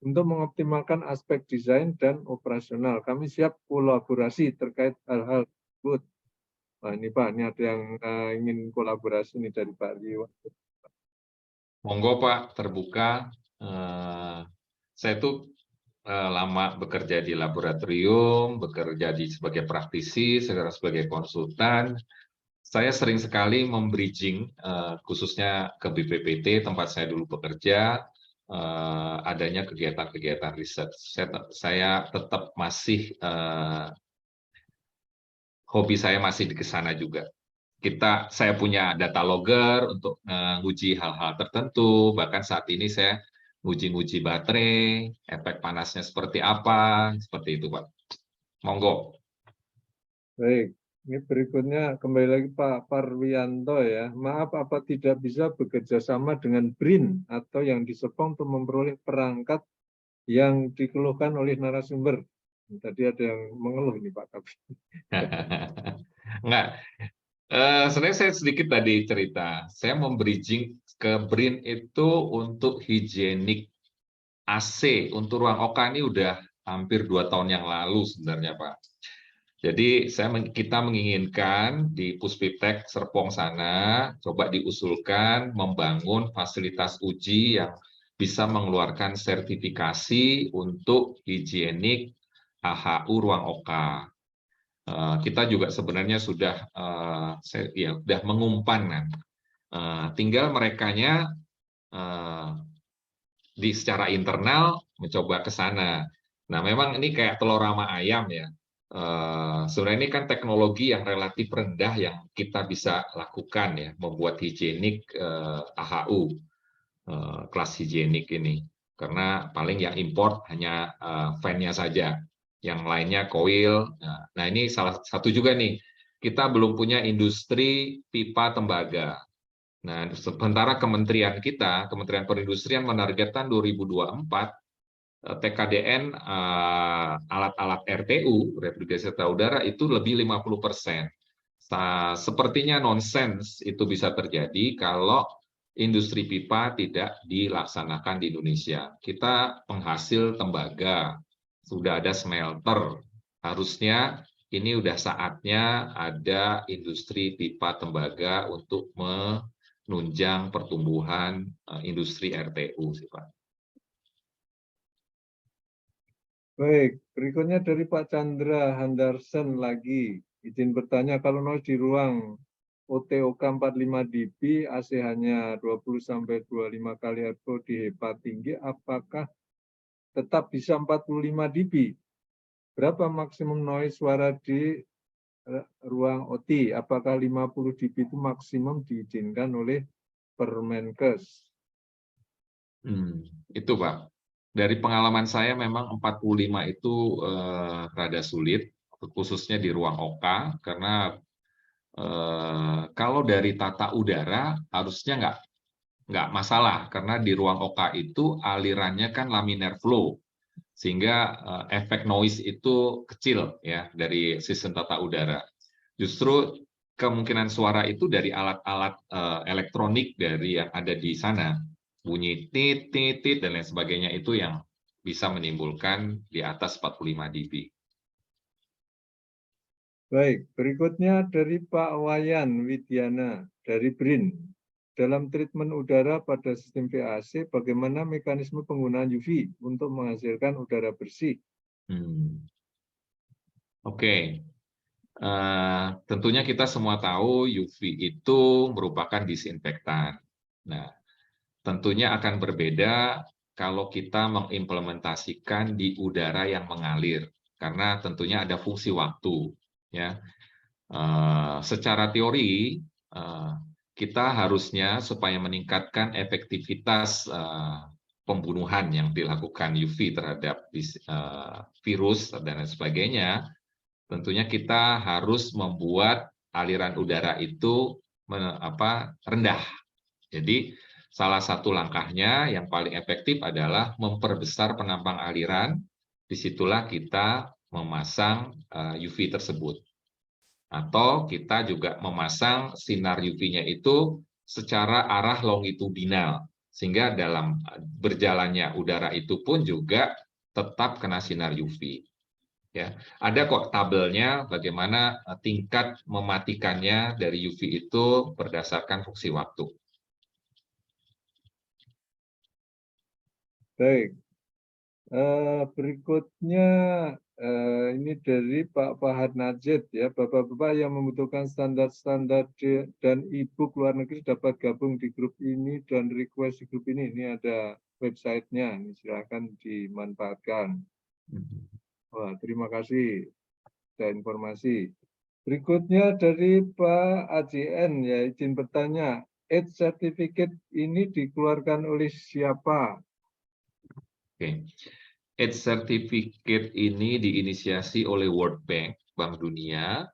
untuk mengoptimalkan aspek desain dan operasional. Kami siap kolaborasi terkait hal-hal tersebut. Nah, ini Pak, ini ada yang ingin kolaborasi ini dari Pak Rio. Monggo Pak, terbuka. Saya tuh lama bekerja di laboratorium, bekerja sebagai praktisi, sebagai konsultan. Saya sering sekali membridging, khususnya ke BPPT, tempat saya dulu bekerja, adanya kegiatan-kegiatan riset. Saya tetap masih, hobi saya masih di sana juga. Saya punya data logger untuk menguji hal-hal tertentu, bahkan saat ini saya nguji-nguji baterai, efek panasnya seperti apa, seperti itu Pak. Monggo. Baik, ini berikutnya kembali lagi Pak Parwianto ya. Maaf, apa tidak bisa bekerja sama dengan BRIN atau yang di Sepang untuk memperoleh perangkat yang dikeluhkan oleh narasumber? Tadi ada yang mengeluh ini Pak Kabi. Enggak. Sebenarnya saya sedikit tadi cerita, saya membridging ke BRIN itu untuk higienik AC, untuk ruang OK ini udah hampir 2 tahun yang lalu sebenarnya Pak. Jadi kita menginginkan di Puspiptek Serpong sana, coba diusulkan membangun fasilitas uji yang bisa mengeluarkan sertifikasi untuk higienik AHU ruang OK. Kita juga sebenarnya sudah mengumpan, tinggal merekanya secara internal mencoba ke sana. Nah, memang ini kayak telur sama ayam ya. Sebenarnya ini kan teknologi yang relatif rendah yang kita bisa lakukan ya, membuat higienik AHU, kelas higienik ini. Karena paling yang import hanya fan-nya saja. Yang lainnya coil. Nah, ini salah satu juga nih, kita belum punya industri pipa tembaga. Nah, sementara Kementerian Perindustrian menargetkan 2024 TKDN alat-alat RTU, refrigerasi udara, itu lebih 50%. Sepertinya nonsens itu bisa terjadi kalau industri pipa tidak dilaksanakan di Indonesia. Kita penghasil tembaga, sudah ada smelter, harusnya ini udah saatnya ada industri pipa tembaga untuk menunjang pertumbuhan industri RTU sih Pak. Baik, berikutnya dari Pak Chandra Handarsen lagi. Izin bertanya, kalau noise di ruang OTOK 45 dB, AC hanya 20-25 kali Hz di HEPA tinggi, apakah tetap bisa 45 dB? Berapa maksimum noise suara di ruang OT? Apakah 50 dB itu maksimum diizinkan oleh Permenkes? Itu Pak. Dari pengalaman saya memang 45 itu rada sulit, khususnya di ruang OK, karena kalau dari tata udara harusnya nggak masalah, karena di ruang OK itu alirannya kan laminar flow, sehingga efek noise itu kecil ya dari sistem tata udara. Justru kemungkinan suara itu dari alat-alat elektronik dari yang ada di sana, bunyi tit, tit, tit, dan lain sebagainya itu yang bisa menimbulkan di atas 45 dB. Baik, berikutnya dari Pak Wayan Widiana dari BRIN. Dalam treatment udara pada sistem VAC, bagaimana mekanisme penggunaan UV untuk menghasilkan udara bersih? Oke. Tentunya kita semua tahu UV itu merupakan disinfektan. Nah, tentunya akan berbeda kalau kita mengimplementasikan di udara yang mengalir, karena tentunya ada fungsi waktu. Ya, secara teori kita harusnya supaya meningkatkan efektivitas pembunuhan yang dilakukan UV terhadap virus dan lain sebagainya. Tentunya kita harus membuat aliran udara itu rendah. Jadi salah satu langkahnya yang paling efektif adalah memperbesar penampang aliran. Disitulah kita memasang UV tersebut. Atau kita juga memasang sinar UV-nya itu secara arah longitudinal, sehingga dalam berjalannya udara itu pun juga tetap kena sinar UV. Ya, ada kok tabelnya bagaimana tingkat mematikannya dari UV itu berdasarkan fungsi waktu. Baik, berikutnya ini dari Pak Fahad Najib ya, Bapak-bapak yang membutuhkan standar-standar dan e-book luar negeri dapat gabung di grup ini dan request di grup ini. Ini ada websitenya, silakan dimanfaatkan. Wah, terima kasih ada informasi. Berikutnya dari Pak AJN ya, izin bertanya, AIDS certificate ini dikeluarkan oleh siapa? Oke. AIDS certificate ini diinisiasi oleh World Bank, Bank Dunia,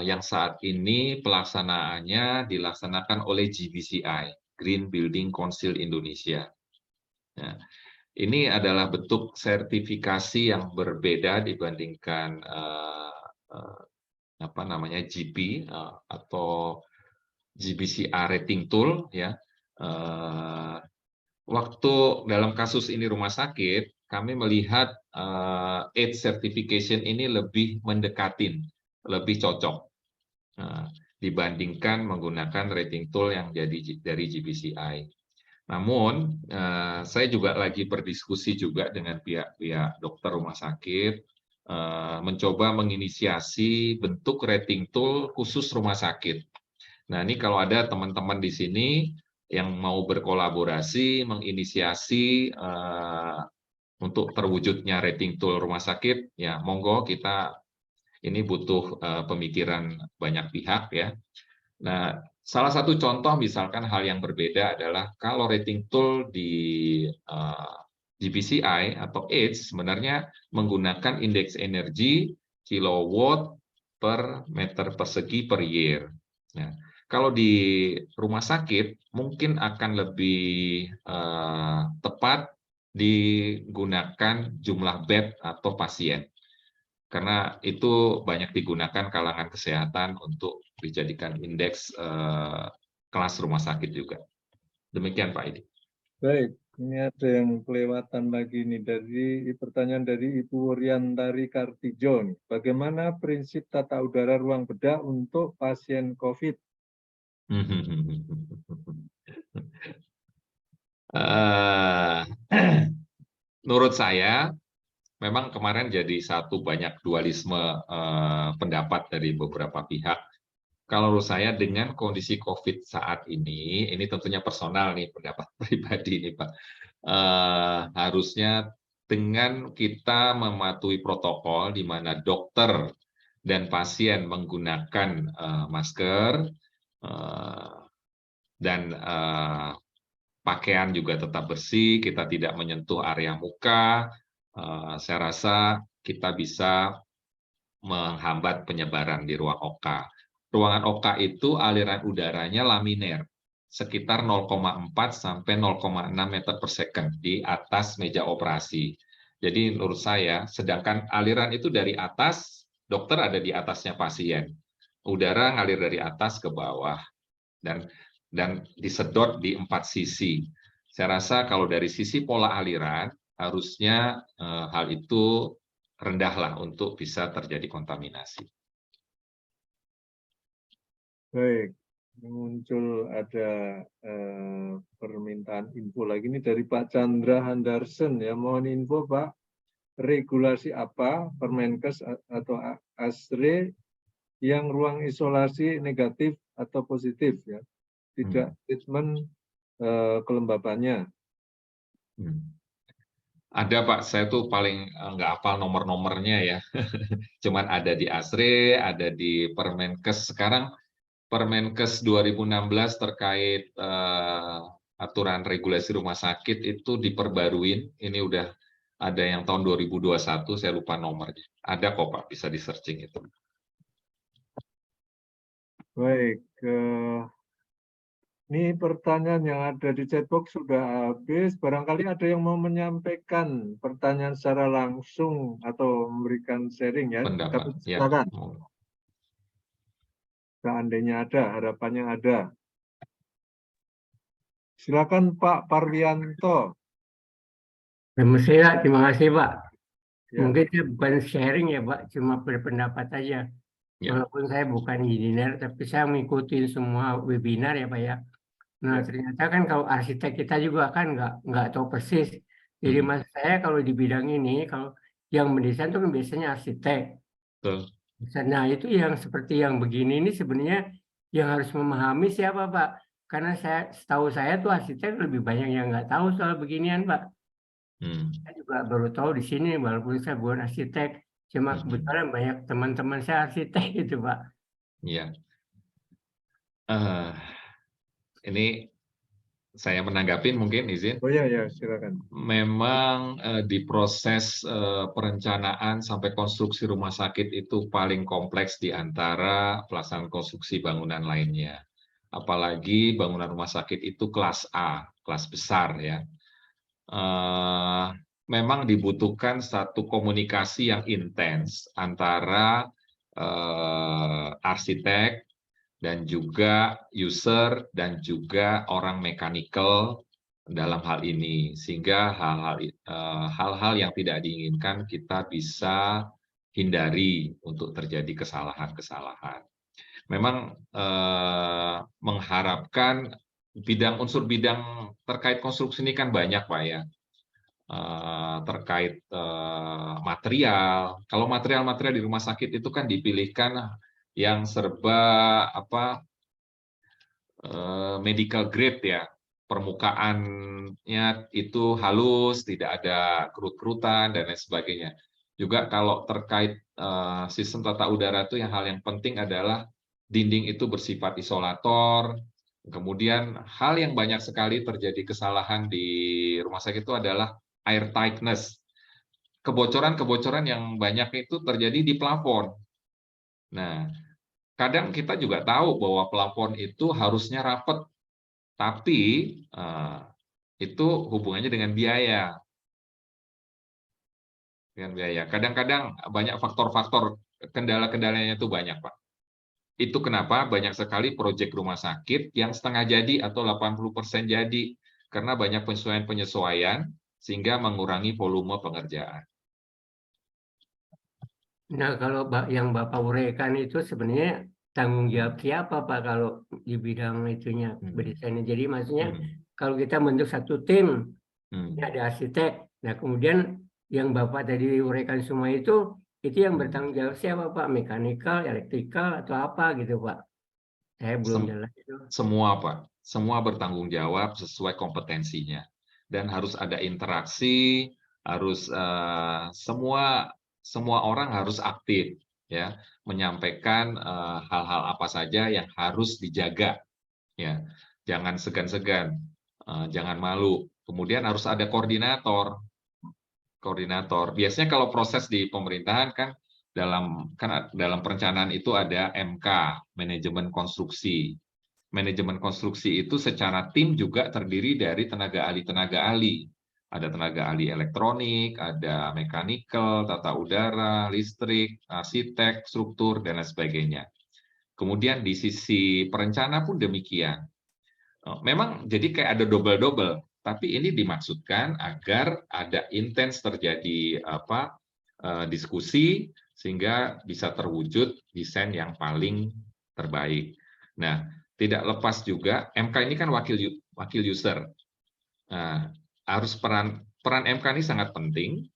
yang saat ini pelaksanaannya dilaksanakan oleh GBCI, Green Building Council Indonesia. Nah, ini adalah bentuk sertifikasi yang berbeda dibandingkan GP atau GBCI rating tool ya. Waktu dalam kasus ini rumah sakit, kami melihat AIDS certification ini lebih mendekatin, lebih cocok dibandingkan menggunakan rating tool yang dari GBCI. Namun, saya juga lagi berdiskusi juga dengan pihak-pihak dokter rumah sakit, mencoba menginisiasi bentuk rating tool khusus rumah sakit. Nah, ini kalau ada teman-teman di sini yang mau berkolaborasi, menginisiasi untuk terwujudnya rating tool rumah sakit, ya monggo, kita ini butuh pemikiran banyak pihak ya. Nah, salah satu contoh misalkan hal yang berbeda adalah kalau rating tool di GBCI atau AIDS sebenarnya menggunakan indeks energi kilowatt per meter persegi per year. Nah, kalau di rumah sakit mungkin akan lebih tepat digunakan jumlah bed atau pasien. Karena itu banyak digunakan kalangan kesehatan untuk dijadikan indeks kelas rumah sakit juga. Demikian Pak Edi. Baik, Ini ada yang kelewatan lagi nih dari pertanyaan dari Ibu Wuryantari Kartijo. Nih. Bagaimana prinsip tata udara ruang bedah untuk pasien COVID? Menurut saya, memang kemarin jadi satu banyak dualisme pendapat dari beberapa pihak. Kalau menurut saya dengan kondisi COVID saat ini tentunya personal nih, pendapat pribadi nih Pak. Harusnya dengan kita mematuhi protokol di mana dokter dan pasien menggunakan masker dan pakaian juga tetap bersih, kita tidak menyentuh area muka, saya rasa kita bisa menghambat penyebaran di ruang OKA. Ruangan OKA itu aliran udaranya laminer, sekitar 0,4 sampai 0,6 meter per second di atas meja operasi. Jadi menurut saya, sedangkan aliran itu dari atas, dokter ada di atasnya pasien. Udara ngalir dari atas ke bawah dan disedot di 4 sisi. Saya rasa kalau dari sisi pola aliran, harusnya hal itu rendahlah untuk bisa terjadi kontaminasi. Baik, muncul ada permintaan info lagi ini dari Pak Chandra Hendarson ya. Mohon info Pak, regulasi apa Permenkes atau ASRE yang ruang isolasi negatif atau positif ya, tidak treatment kelembabannya. Ada Pak, saya tuh paling nggak hafal nomor-nomornya ya. Cuman ada di ASRE, ada di Permenkes. Sekarang Permenkes 2016 terkait aturan regulasi rumah sakit itu diperbaruin. Ini udah ada yang tahun 2021, saya lupa nomornya. Ada kok Pak, bisa di-searching itu. Baik, ini pertanyaan yang ada di chatbox sudah habis. Barangkali ada yang mau menyampaikan pertanyaan secara langsung atau memberikan sharing ya. Pendapat, ya. Silakan. Seandainya ada, harapannya ada. Silakan Pak Parwianto. Terima kasih Pak. Ya. Mungkin saya bukan sharing ya Pak, cuma berpendapat aja. Ya. Walaupun saya bukan engineer, tapi saya mengikuti semua webinar ya Pak ya. Nah ternyata kan kalau arsitek kita juga kan nggak tahu persis. Jadi mas saya kalau di bidang ini, kalau yang mendesain itu kan biasanya arsitek. Betul. Nah itu yang seperti yang begini ini sebenarnya yang harus memahami siapa Pak. Karena setahu saya tuh arsitek lebih banyak yang nggak tahu soal beginian Pak. Saya juga baru tahu di sini walaupun saya bukan arsitek, cuma kebetulan banyak teman-teman saya arsitek gitu Pak. Iya. Ini saya menanggapin mungkin izin. Oh ya, silakan. Memang di proses perencanaan sampai konstruksi rumah sakit itu paling kompleks di antara pelaksanaan konstruksi bangunan lainnya. Apalagi bangunan rumah sakit itu kelas A, kelas besar ya. Memang dibutuhkan satu komunikasi yang intens antara arsitek dan juga user dan juga orang mechanical dalam hal ini, sehingga hal-hal yang tidak diinginkan kita bisa hindari untuk terjadi kesalahan-kesalahan. Memang mengharapkan unsur bidang terkait konstruksi ini kan banyak Pak ya. Terkait material. Kalau material-material di rumah sakit itu kan dipilihkan yang serba medical grade ya. Permukaannya itu halus, tidak ada kerut-kerutan dan lain sebagainya. Juga kalau terkait sistem tata udara itu hal yang penting adalah dinding itu bersifat isolator. Kemudian hal yang banyak sekali terjadi kesalahan di rumah sakit itu adalah air tightness. Kebocoran-kebocoran yang banyak itu terjadi di plafon. Nah, kadang kita juga tahu bahwa plafon itu harusnya rapat, tapi itu hubungannya dengan biaya. Kadang-kadang banyak faktor-faktor kendala-kendalanya itu banyak, Pak. Itu kenapa banyak sekali proyek rumah sakit yang setengah jadi atau 80% jadi. karena banyak penyesuaian-penyesuaian sehingga mengurangi volume pengerjaan. Nah, kalau yang Bapak uraikan itu sebenarnya tanggung jawab siapa Pak kalau di bidang itunya berdesainnya. Jadi maksudnya kalau kita bentuk satu tim, ini ada arsitek. Nah, kemudian yang Bapak tadi uraikan semua itu yang bertanggung jawab siapa Pak? Mekanikal, elektrikal, atau apa gitu Pak? Saya belum jelas itu. Semua Pak, semua bertanggung jawab sesuai kompetensinya. Dan harus ada interaksi, harus semua orang harus aktif, ya, menyampaikan hal-hal apa saja yang harus dijaga, ya, jangan segan-segan, jangan malu. Kemudian harus ada koordinator. Biasanya kalau proses di pemerintahan kan dalam perencanaan itu ada MK, manajemen konstruksi. Manajemen konstruksi itu secara tim juga terdiri dari tenaga ahli. Ada tenaga ahli elektronik, ada mechanical, tata udara, listrik, arsitek, struktur, dan lain sebagainya. Kemudian di sisi perencana pun demikian. Memang jadi kayak ada double-double, tapi ini dimaksudkan agar ada intens terjadi diskusi sehingga bisa terwujud desain yang paling terbaik. Nah, tidak lepas juga MK ini kan wakil user. Nah, harus peran MK ini sangat penting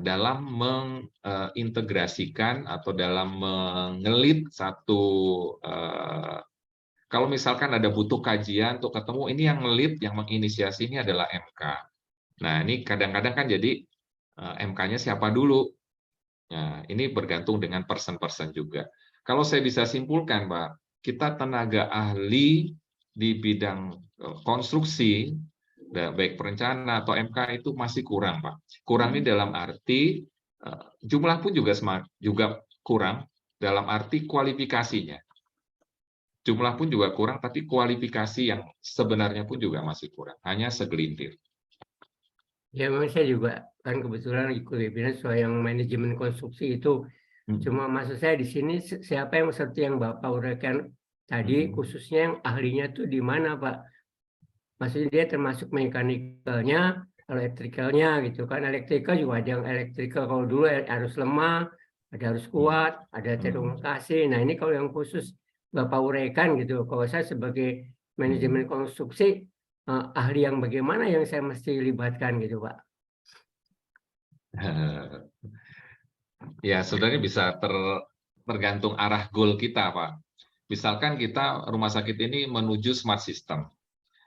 dalam mengintegrasikan atau dalam mengelit satu kalau misalkan ada butuh kajian untuk ketemu, ini yang ngelit, yang menginisiasi ini adalah MK. Nah, ini kadang-kadang kan jadi MK-nya siapa dulu. Nah, ini bergantung dengan person-person juga. Kalau saya bisa simpulkan, Pak, kita tenaga ahli di bidang konstruksi, baik perencana atau MK itu masih kurang, Pak. Kurang ini dalam arti jumlah pun juga kurang dalam arti kualifikasinya. Jumlah pun juga kurang, tapi kualifikasi yang sebenarnya pun juga masih kurang. Hanya segelintir. Ya, memang saya juga kan kebetulan ikut webinar soal yang manajemen konstruksi itu. Cuma maksud saya di sini siapa yang seperti yang Bapak uraikan tadi, khususnya yang ahlinya tuh di mana, Pak? Maksudnya dia termasuk mekanikalnya, elektrikalnya gitu kan. Elektrikal juga ada yang elektrikal kalau dulu harus lemah, ada harus kuat, ada termokasi. Nah, ini kalau yang khusus Bapak uraikan gitu, kalau saya sebagai manajemen konstruksi, ahli yang bagaimana yang saya mesti libatkan gitu, Pak? Ya, sebenarnya bisa tergantung arah goal kita, Pak. Misalkan kita rumah sakit ini menuju smart system.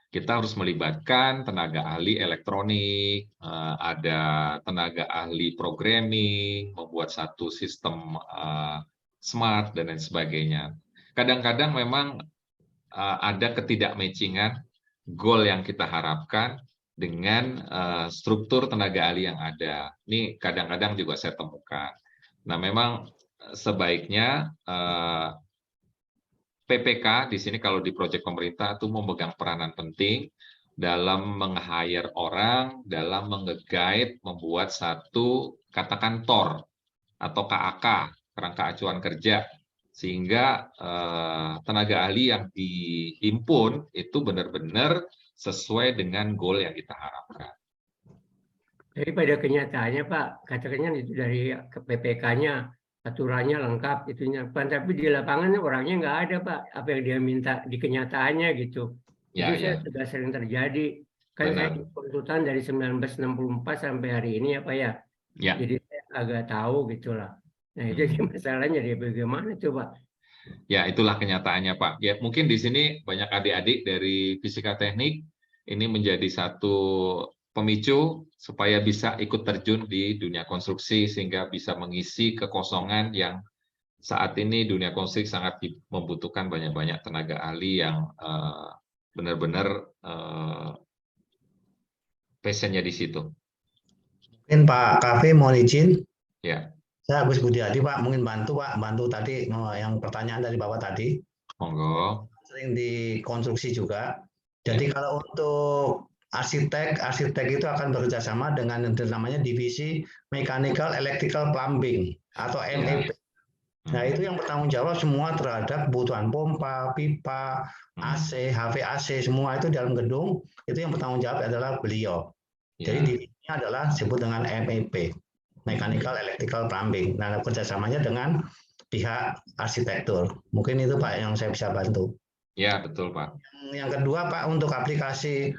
Kita harus melibatkan tenaga ahli elektronik, ada tenaga ahli programming, membuat satu sistem smart, dan lain sebagainya. Kadang-kadang memang ada ketidakmatchingan goal yang kita harapkan dengan struktur tenaga ahli yang ada. Ini kadang-kadang juga saya temukan. Nah, memang sebaiknya PPK di sini kalau di proyek pemerintah itu memegang peranan penting dalam meng-hire orang, dalam nge-guide, membuat satu katakan TOR atau KAK, kerangka acuan kerja, sehingga tenaga ahli yang dihimpun itu benar-benar sesuai dengan goal yang kita harapkan. Jadi pada kenyataannya Pak, katakannya itu dari PPK-nya, aturannya lengkap, itunya, tapi di lapangan orangnya nggak ada Pak, apa yang dia minta di kenyataannya gitu. Ya, itu saya sudah sering terjadi. Kan saya konsultan dari 1964 sampai hari ini ya Pak ya. Jadi saya agak tahu gitulah. Nah, itu masalahnya dia bagaimana tuh Pak? Ya, itulah kenyataannya Pak. Ya, mungkin di sini banyak adik-adik dari fisika teknik ini menjadi satu pemicu supaya bisa ikut terjun di dunia konstruksi sehingga bisa mengisi kekosongan yang saat ini dunia konstruksi sangat membutuhkan banyak-banyak tenaga ahli yang benar-benar passionnya di situ. Mungkin Pak Kavi mohon izin. Ya. Saya Agus Budiadi Pak, mungkin bantu tadi yang pertanyaan dari Bapak tadi. Monggo. Sering di konstruksi juga. Jadi kalau untuk arsitek itu akan bekerjasama dengan yang namanya divisi Mechanical Electrical Plumbing atau MEP. Nah, itu yang bertanggung jawab semua terhadap kebutuhan pompa, pipa, AC, HVAC, semua itu dalam gedung, itu yang bertanggung jawab adalah beliau. Jadi Ya. dirinya adalah disebut dengan MEP, Mechanical Electrical Plumbing. Nah, kerjasamanya dengan pihak arsitektur. Mungkin itu Pak yang saya bisa bantu. Ya, betul Pak. Yang kedua Pak, untuk aplikasi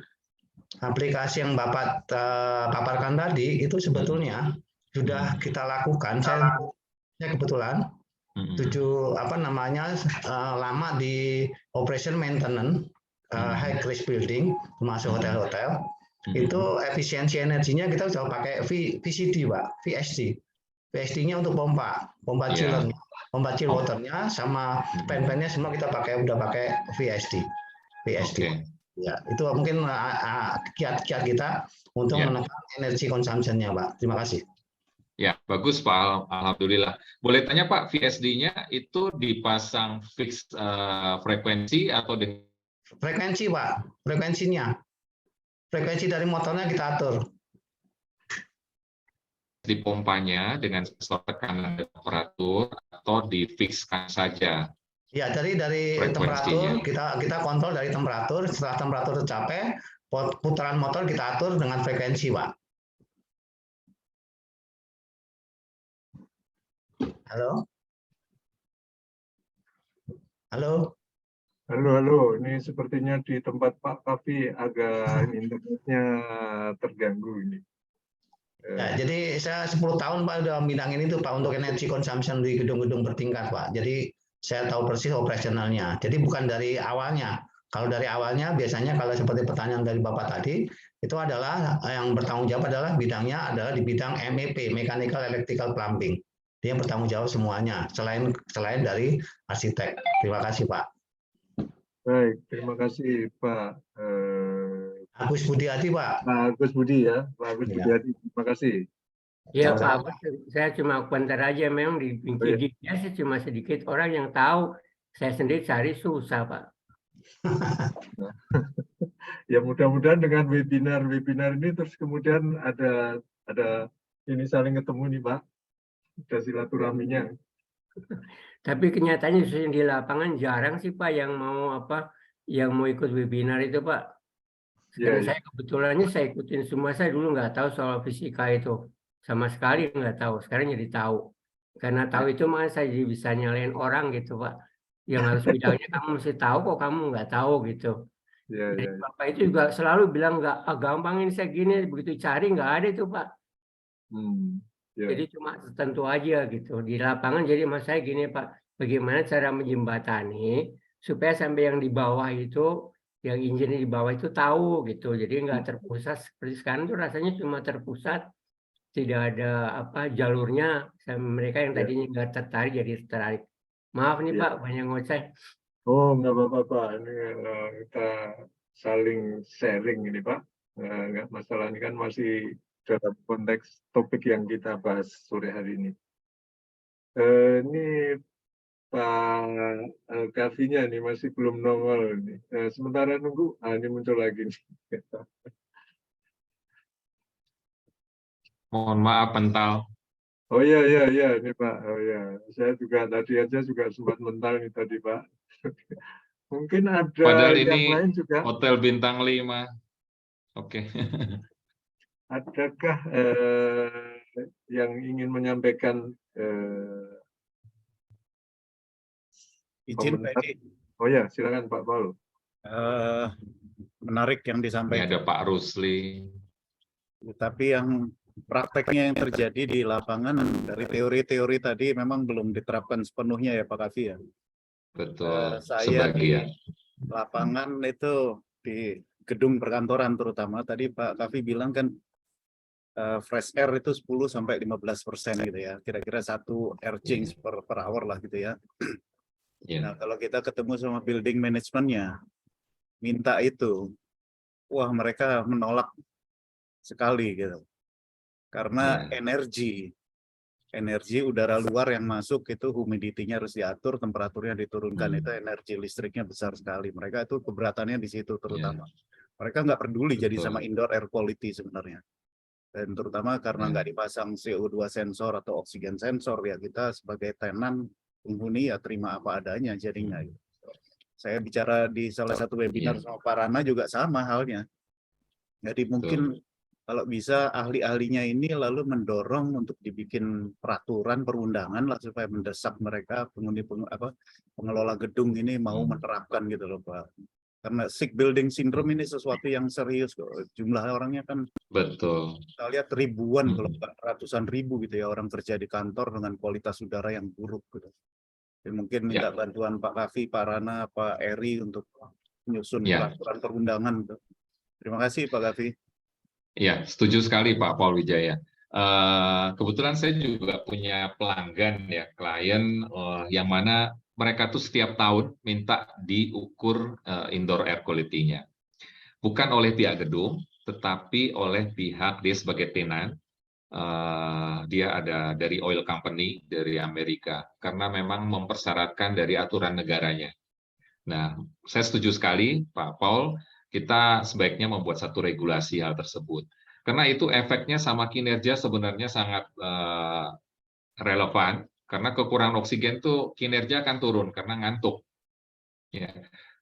yang Bapak paparkan tadi, itu sebetulnya sudah kita lakukan. Saya kebetulan lama di operation maintenance high risk building termasuk hotel-hotel, itu efisiensi energinya kita sudah pakai VCD Pak, VSD-nya untuk pompa chiller, pompa chill waternya sama fan-fannya semua kita udah pakai VSD. Ya, itu mungkin kiat-kiat kita untuk menekan energi consumption-nya Pak. Terima kasih. Ya, bagus Pak. Alhamdulillah. Boleh tanya Pak, VSD-nya itu dipasang fix frekuensi atau dengan frekuensi Pak? Frekuensi dari motornya kita atur. Di pompanya dengan sensor tekanan dan temperatur atau difixkan saja? Ya, dari temperatur kita kontrol dari temperatur. Setelah temperatur tercapai, putaran motor kita atur dengan frekuensi Pak. Halo? Ini sepertinya di tempat Pak Kavi agak internetnya terganggu ini. Ya, jadi saya 10 tahun Pak udah bidangin itu Pak untuk energy consumption di gedung-gedung bertingkat Pak. Jadi saya tahu persis operasionalnya. Jadi bukan dari awalnya. Kalau dari awalnya biasanya kalau seperti pertanyaan dari Bapak tadi, itu adalah yang bertanggung jawab adalah bidangnya adalah di bidang MEP, Mechanical Electrical Plumbing. Dia yang bertanggung jawab semuanya, selain dari arsitek. Terima kasih Pak. Baik, terima kasih Pak. Agus Budiati Pak. Pak Agus Budi ya, Pak Agus Budiati. Terima kasih. Ya Pak Agus, saya cuma komentar aja, memang di Wikipedia sih cuma sedikit orang yang tahu. Saya sendiri cari susah Pak. Ya mudah-mudahan dengan webinar ini terus kemudian ada ini saling ketemu nih Pak. Ada silaturahminya. Tapi kenyataannya di lapangan jarang sih Pak yang mau ikut webinar itu Pak. Karena saya kebetulannya saya ikutin semua, saya dulu nggak tahu soal fisika itu. Sama sekali nggak tahu, sekarang jadi tahu. Karena tahu itu makanya saya jadi bisa nyalain orang gitu Pak. Yang harus bidangnya kamu mesti tahu kok kamu nggak tahu gitu. Jadi Bapak itu juga selalu bilang nggak gampang ini saya gini, begitu cari nggak ada itu Pak. Jadi cuma tertentu aja gitu di lapangan. Jadi mas saya gini Pak, bagaimana cara menjembatani supaya sampai yang di bawah itu, yang engineer di bawah itu tahu gitu. Jadi nggak terpusat seperti sekarang tuh rasanya cuma terpusat, tidak ada jalurnya. Mereka yang tadinya nggak tertarik jadi tertarik. Maaf nih Pak, banyak ngoceh. Oh nggak apa-apa Pak, ini kita saling sharing ini Pak. Nggak masalah, ini kan masih dalam konteks topik yang kita bahas sore hari ini. Ini Pak Kavinya nih masih belum nongol ini. Sementara nunggu, ini muncul lagi nih. Mohon maaf mental. Oh iya ini Pak. Oh iya, saya juga tadi aja juga sempat mental nih tadi Pak. Mungkin ada Padahal yang ini lain juga. Hotel Bintang 5. Oke. Adakah yang ingin menyampaikan izin Pak Edi? Oh ya, silakan Pak Paul. Menarik yang Ini disampaikan. ada Pak Rusli. Tapi yang prakteknya yang terjadi di lapangan dari teori-teori tadi memang belum diterapkan sepenuhnya ya Pak Kavi ya. Betul. Saya Sebagian. di lapangan itu di gedung perkantoran terutama tadi Pak Kavi bilang kan fresh air itu 10-15% gitu ya, kira-kira 1 air change per hour lah gitu ya. Nah kalau kita ketemu sama building manajemennya minta itu, wah mereka menolak sekali gitu, karena energi udara luar yang masuk itu humidity-nya harus diatur, temperaturnya diturunkan, itu energi listriknya besar sekali. Mereka itu keberatannya di situ terutama. Mereka nggak peduli jadi sama indoor air quality sebenarnya. Dan terutama karena nggak dipasang CO2 sensor atau oksigen sensor ya, kita sebagai tenan penghuni ya terima apa adanya jadinya. Saya bicara di salah satu webinar sama Pak Rana juga sama halnya. Jadi mungkin kalau bisa ahli-ahlinya ini lalu mendorong untuk dibikin peraturan perundangan lah supaya mendesak mereka pengelola gedung ini mau menerapkan gitu loh Pak. Karena sick building syndrome ini sesuatu yang serius kok. Jumlah orangnya kan Betul. kita lihat ribuan kalau bukan ratusan ribu gitu ya orang kerja di kantor dengan kualitas udara yang buruk gitu. Jadi mungkin minta bantuan Pak Kavi, Pak Rana, Pak Eri untuk menyusun peraturan perundangan. Terima kasih Pak Kavi. Ya, setuju sekali Pak Paul Wijaya. Kebetulan saya juga punya pelanggan ya, klien yang mana mereka tuh setiap tahun minta diukur indoor air quality-nya. Bukan oleh pihak gedung, tetapi oleh pihak dia sebagai tenan. Dia ada dari oil company dari Amerika, karena memang mempersyaratkan dari aturan negaranya. Nah, saya setuju sekali Pak Paul, kita sebaiknya membuat satu regulasi hal tersebut. Karena itu efeknya sama kinerja sebenarnya sangat relevan, karena kekurangan oksigen tuh kinerja akan turun karena ngantuk. Ya.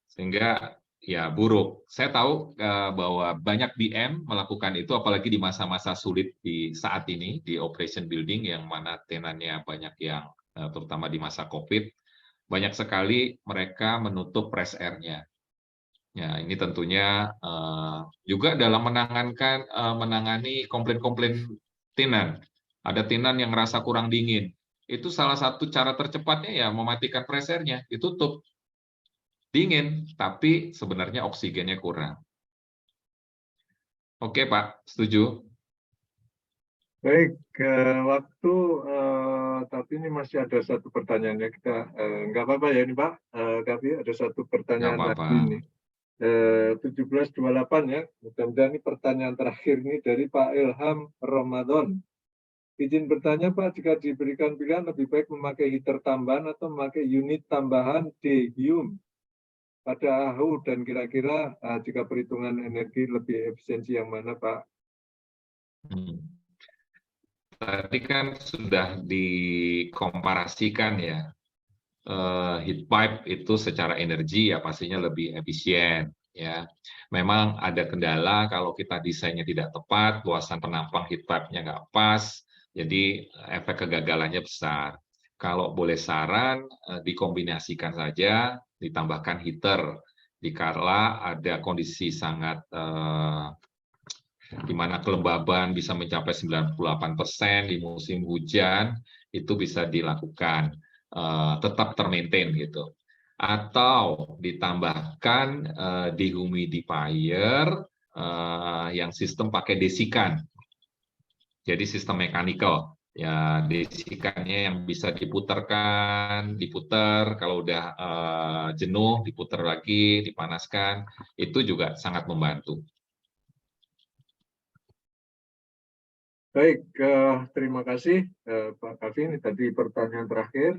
Sehingga ya buruk. Saya tahu bahwa banyak BM melakukan itu, apalagi di masa-masa sulit di saat ini, di operation building yang mana tenannya banyak yang, terutama di masa COVID, banyak sekali mereka menutup press air-nya. Ya, ini tentunya juga dalam menangani komplain-komplain tenan. Ada tenan yang merasa kurang dingin. Itu salah satu cara tercepatnya ya mematikan press air-nya, ditutup. Dingin, tapi sebenarnya oksigennya kurang. Oke Pak, setuju? Baik, waktu tapi ini masih ada satu pertanyaan ya, kita nggak apa-apa ya ini Pak, tapi ada satu pertanyaan lagi ini. 1728 ya, mudah-mudahan ini pertanyaan terakhir ini dari Pak Ilham Ramadan. Izin bertanya Pak, jika diberikan pilihan lebih baik memakai heater tambahan atau memakai unit tambahan dehium pada AHU, dan kira-kira jika perhitungan energi lebih efisiensi yang mana Pak? Tadi kan sudah dikomparasikan ya, heat pipe itu secara energi ya pastinya lebih efisien ya. Memang ada kendala kalau kita desainnya tidak tepat, luasan penampang heat pipe-nya nggak pas, jadi efek kegagalannya besar. Kalau boleh saran, dikombinasikan saja, ditambahkan heater dikala ada kondisi sangat di mana kelembaban bisa mencapai 98% di musim hujan, itu bisa dilakukan. Tetap termaintain gitu, atau ditambahkan dehumidifier yang sistem pakai desikan, jadi sistem mechanical ya, desikannya yang bisa diputer, kalau udah jenuh diputer lagi, dipanaskan, itu juga sangat membantu. Baik, terima kasih Pak Kavi. Ini tadi pertanyaan terakhir.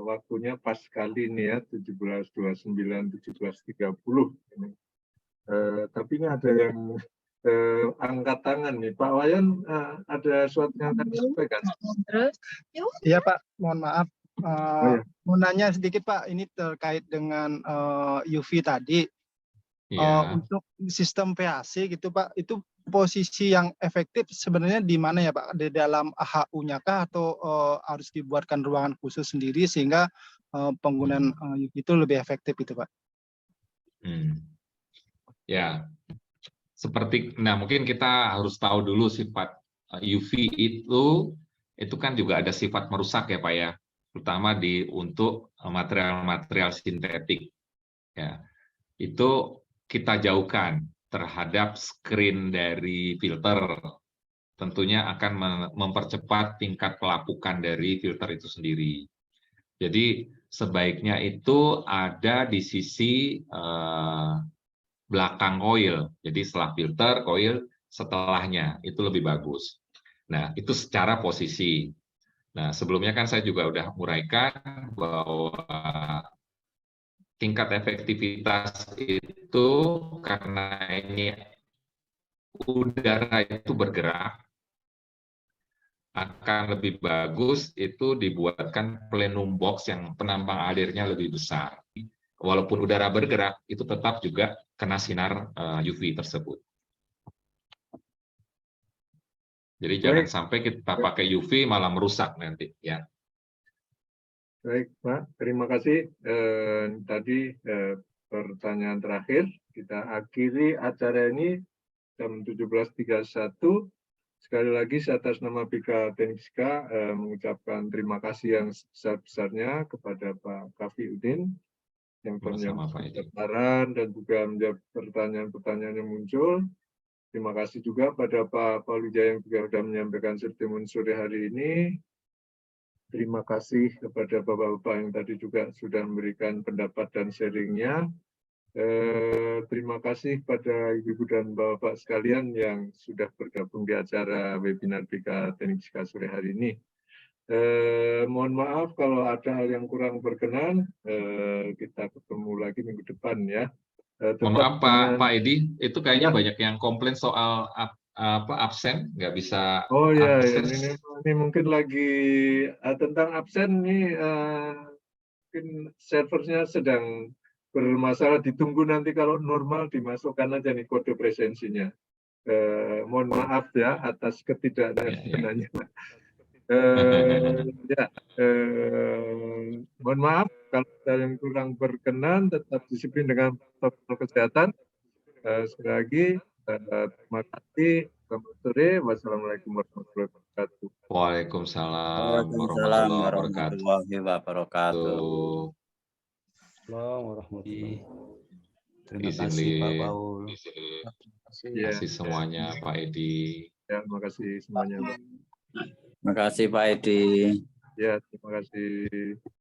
Waktunya pas sekali ini ya, 17.29, 17.30. Tapi ini ada yang angkat tangan nih. Pak Wayan, ada sesuatu yang akan disampaikan? Iya Pak, mohon maaf. Mau nanya sedikit Pak, ini terkait dengan UV tadi. Untuk sistem PAC gitu Pak, itu posisi yang efektif sebenarnya di mana ya Pak? Di dalam AHU-nya kah atau harus dibuatkan ruangan khusus sendiri sehingga penggunaan UV itu lebih efektif itu Pak? Ya, nah mungkin kita harus tahu dulu sifat UV itu kan juga ada sifat merusak ya Pak ya, terutama untuk material-material sintetik. Ya, itu kita jauhkan terhadap screen dari filter, tentunya akan mempercepat tingkat pelapukan dari filter itu sendiri. Jadi sebaiknya itu ada di sisi belakang coil, jadi setelah filter, coil setelahnya, itu lebih bagus. Nah, itu secara posisi. Nah, sebelumnya kan saya juga udah uraikan bahwa tingkat efektivitas itu karena ini udara itu bergerak, akan lebih bagus itu dibuatkan plenum box yang penampang alirnya lebih besar. Walaupun udara bergerak, itu tetap juga kena sinar UV tersebut. Jadi jangan sampai kita pakai UV malah merusak nanti, ya. Baik, Pak. Terima kasih. Tadi pertanyaan terakhir. Kita akhiri acara ini jam 17.31. Sekali lagi, saya atas nama BK Teknika mengucapkan terima kasih yang sebesar-besarnya kepada Pak Kafi Udin yang penyampaian dan juga menjawab pertanyaan-pertanyaan yang muncul. Terima kasih juga pada Pak Wijaya yang juga sudah menyampaikan sertifikat sore hari ini. Terima kasih kepada Bapak-Bapak yang tadi juga sudah memberikan pendapat dan sharingnya. Terima kasih pada Ibu dan Bapak sekalian yang sudah bergabung di acara webinar BK Teknika sore hari ini. Mohon maaf kalau ada hal yang kurang berkenan. Kita ketemu lagi minggu depan ya. Mohon maaf Pak Edi, itu kayaknya banyak yang komplain soal absen, nggak bisa. Oh ya, ini mungkin lagi tentang absen nih, mungkin servernya sedang bermasalah. Ditunggu nanti kalau normal dimasukkan aja nih kode presensinya. Mohon maaf ya atas ketidakdatangannya. Mohon maaf kalau ada yang kurang berkenan, tetap disiplin dengan protokol kesehatan. Sekali lagi, terima kasih. Selamat sore. Wassalamualaikum warahmatullahi wabarakatuh. Waalaikumsalam warahmatullahi wabarakatuh. Terima kasih Pak Paul. Terima kasih semuanya Pak Edi. Ya, terima kasih semuanya. Terima kasih Pak Edi. Ya, terima kasih.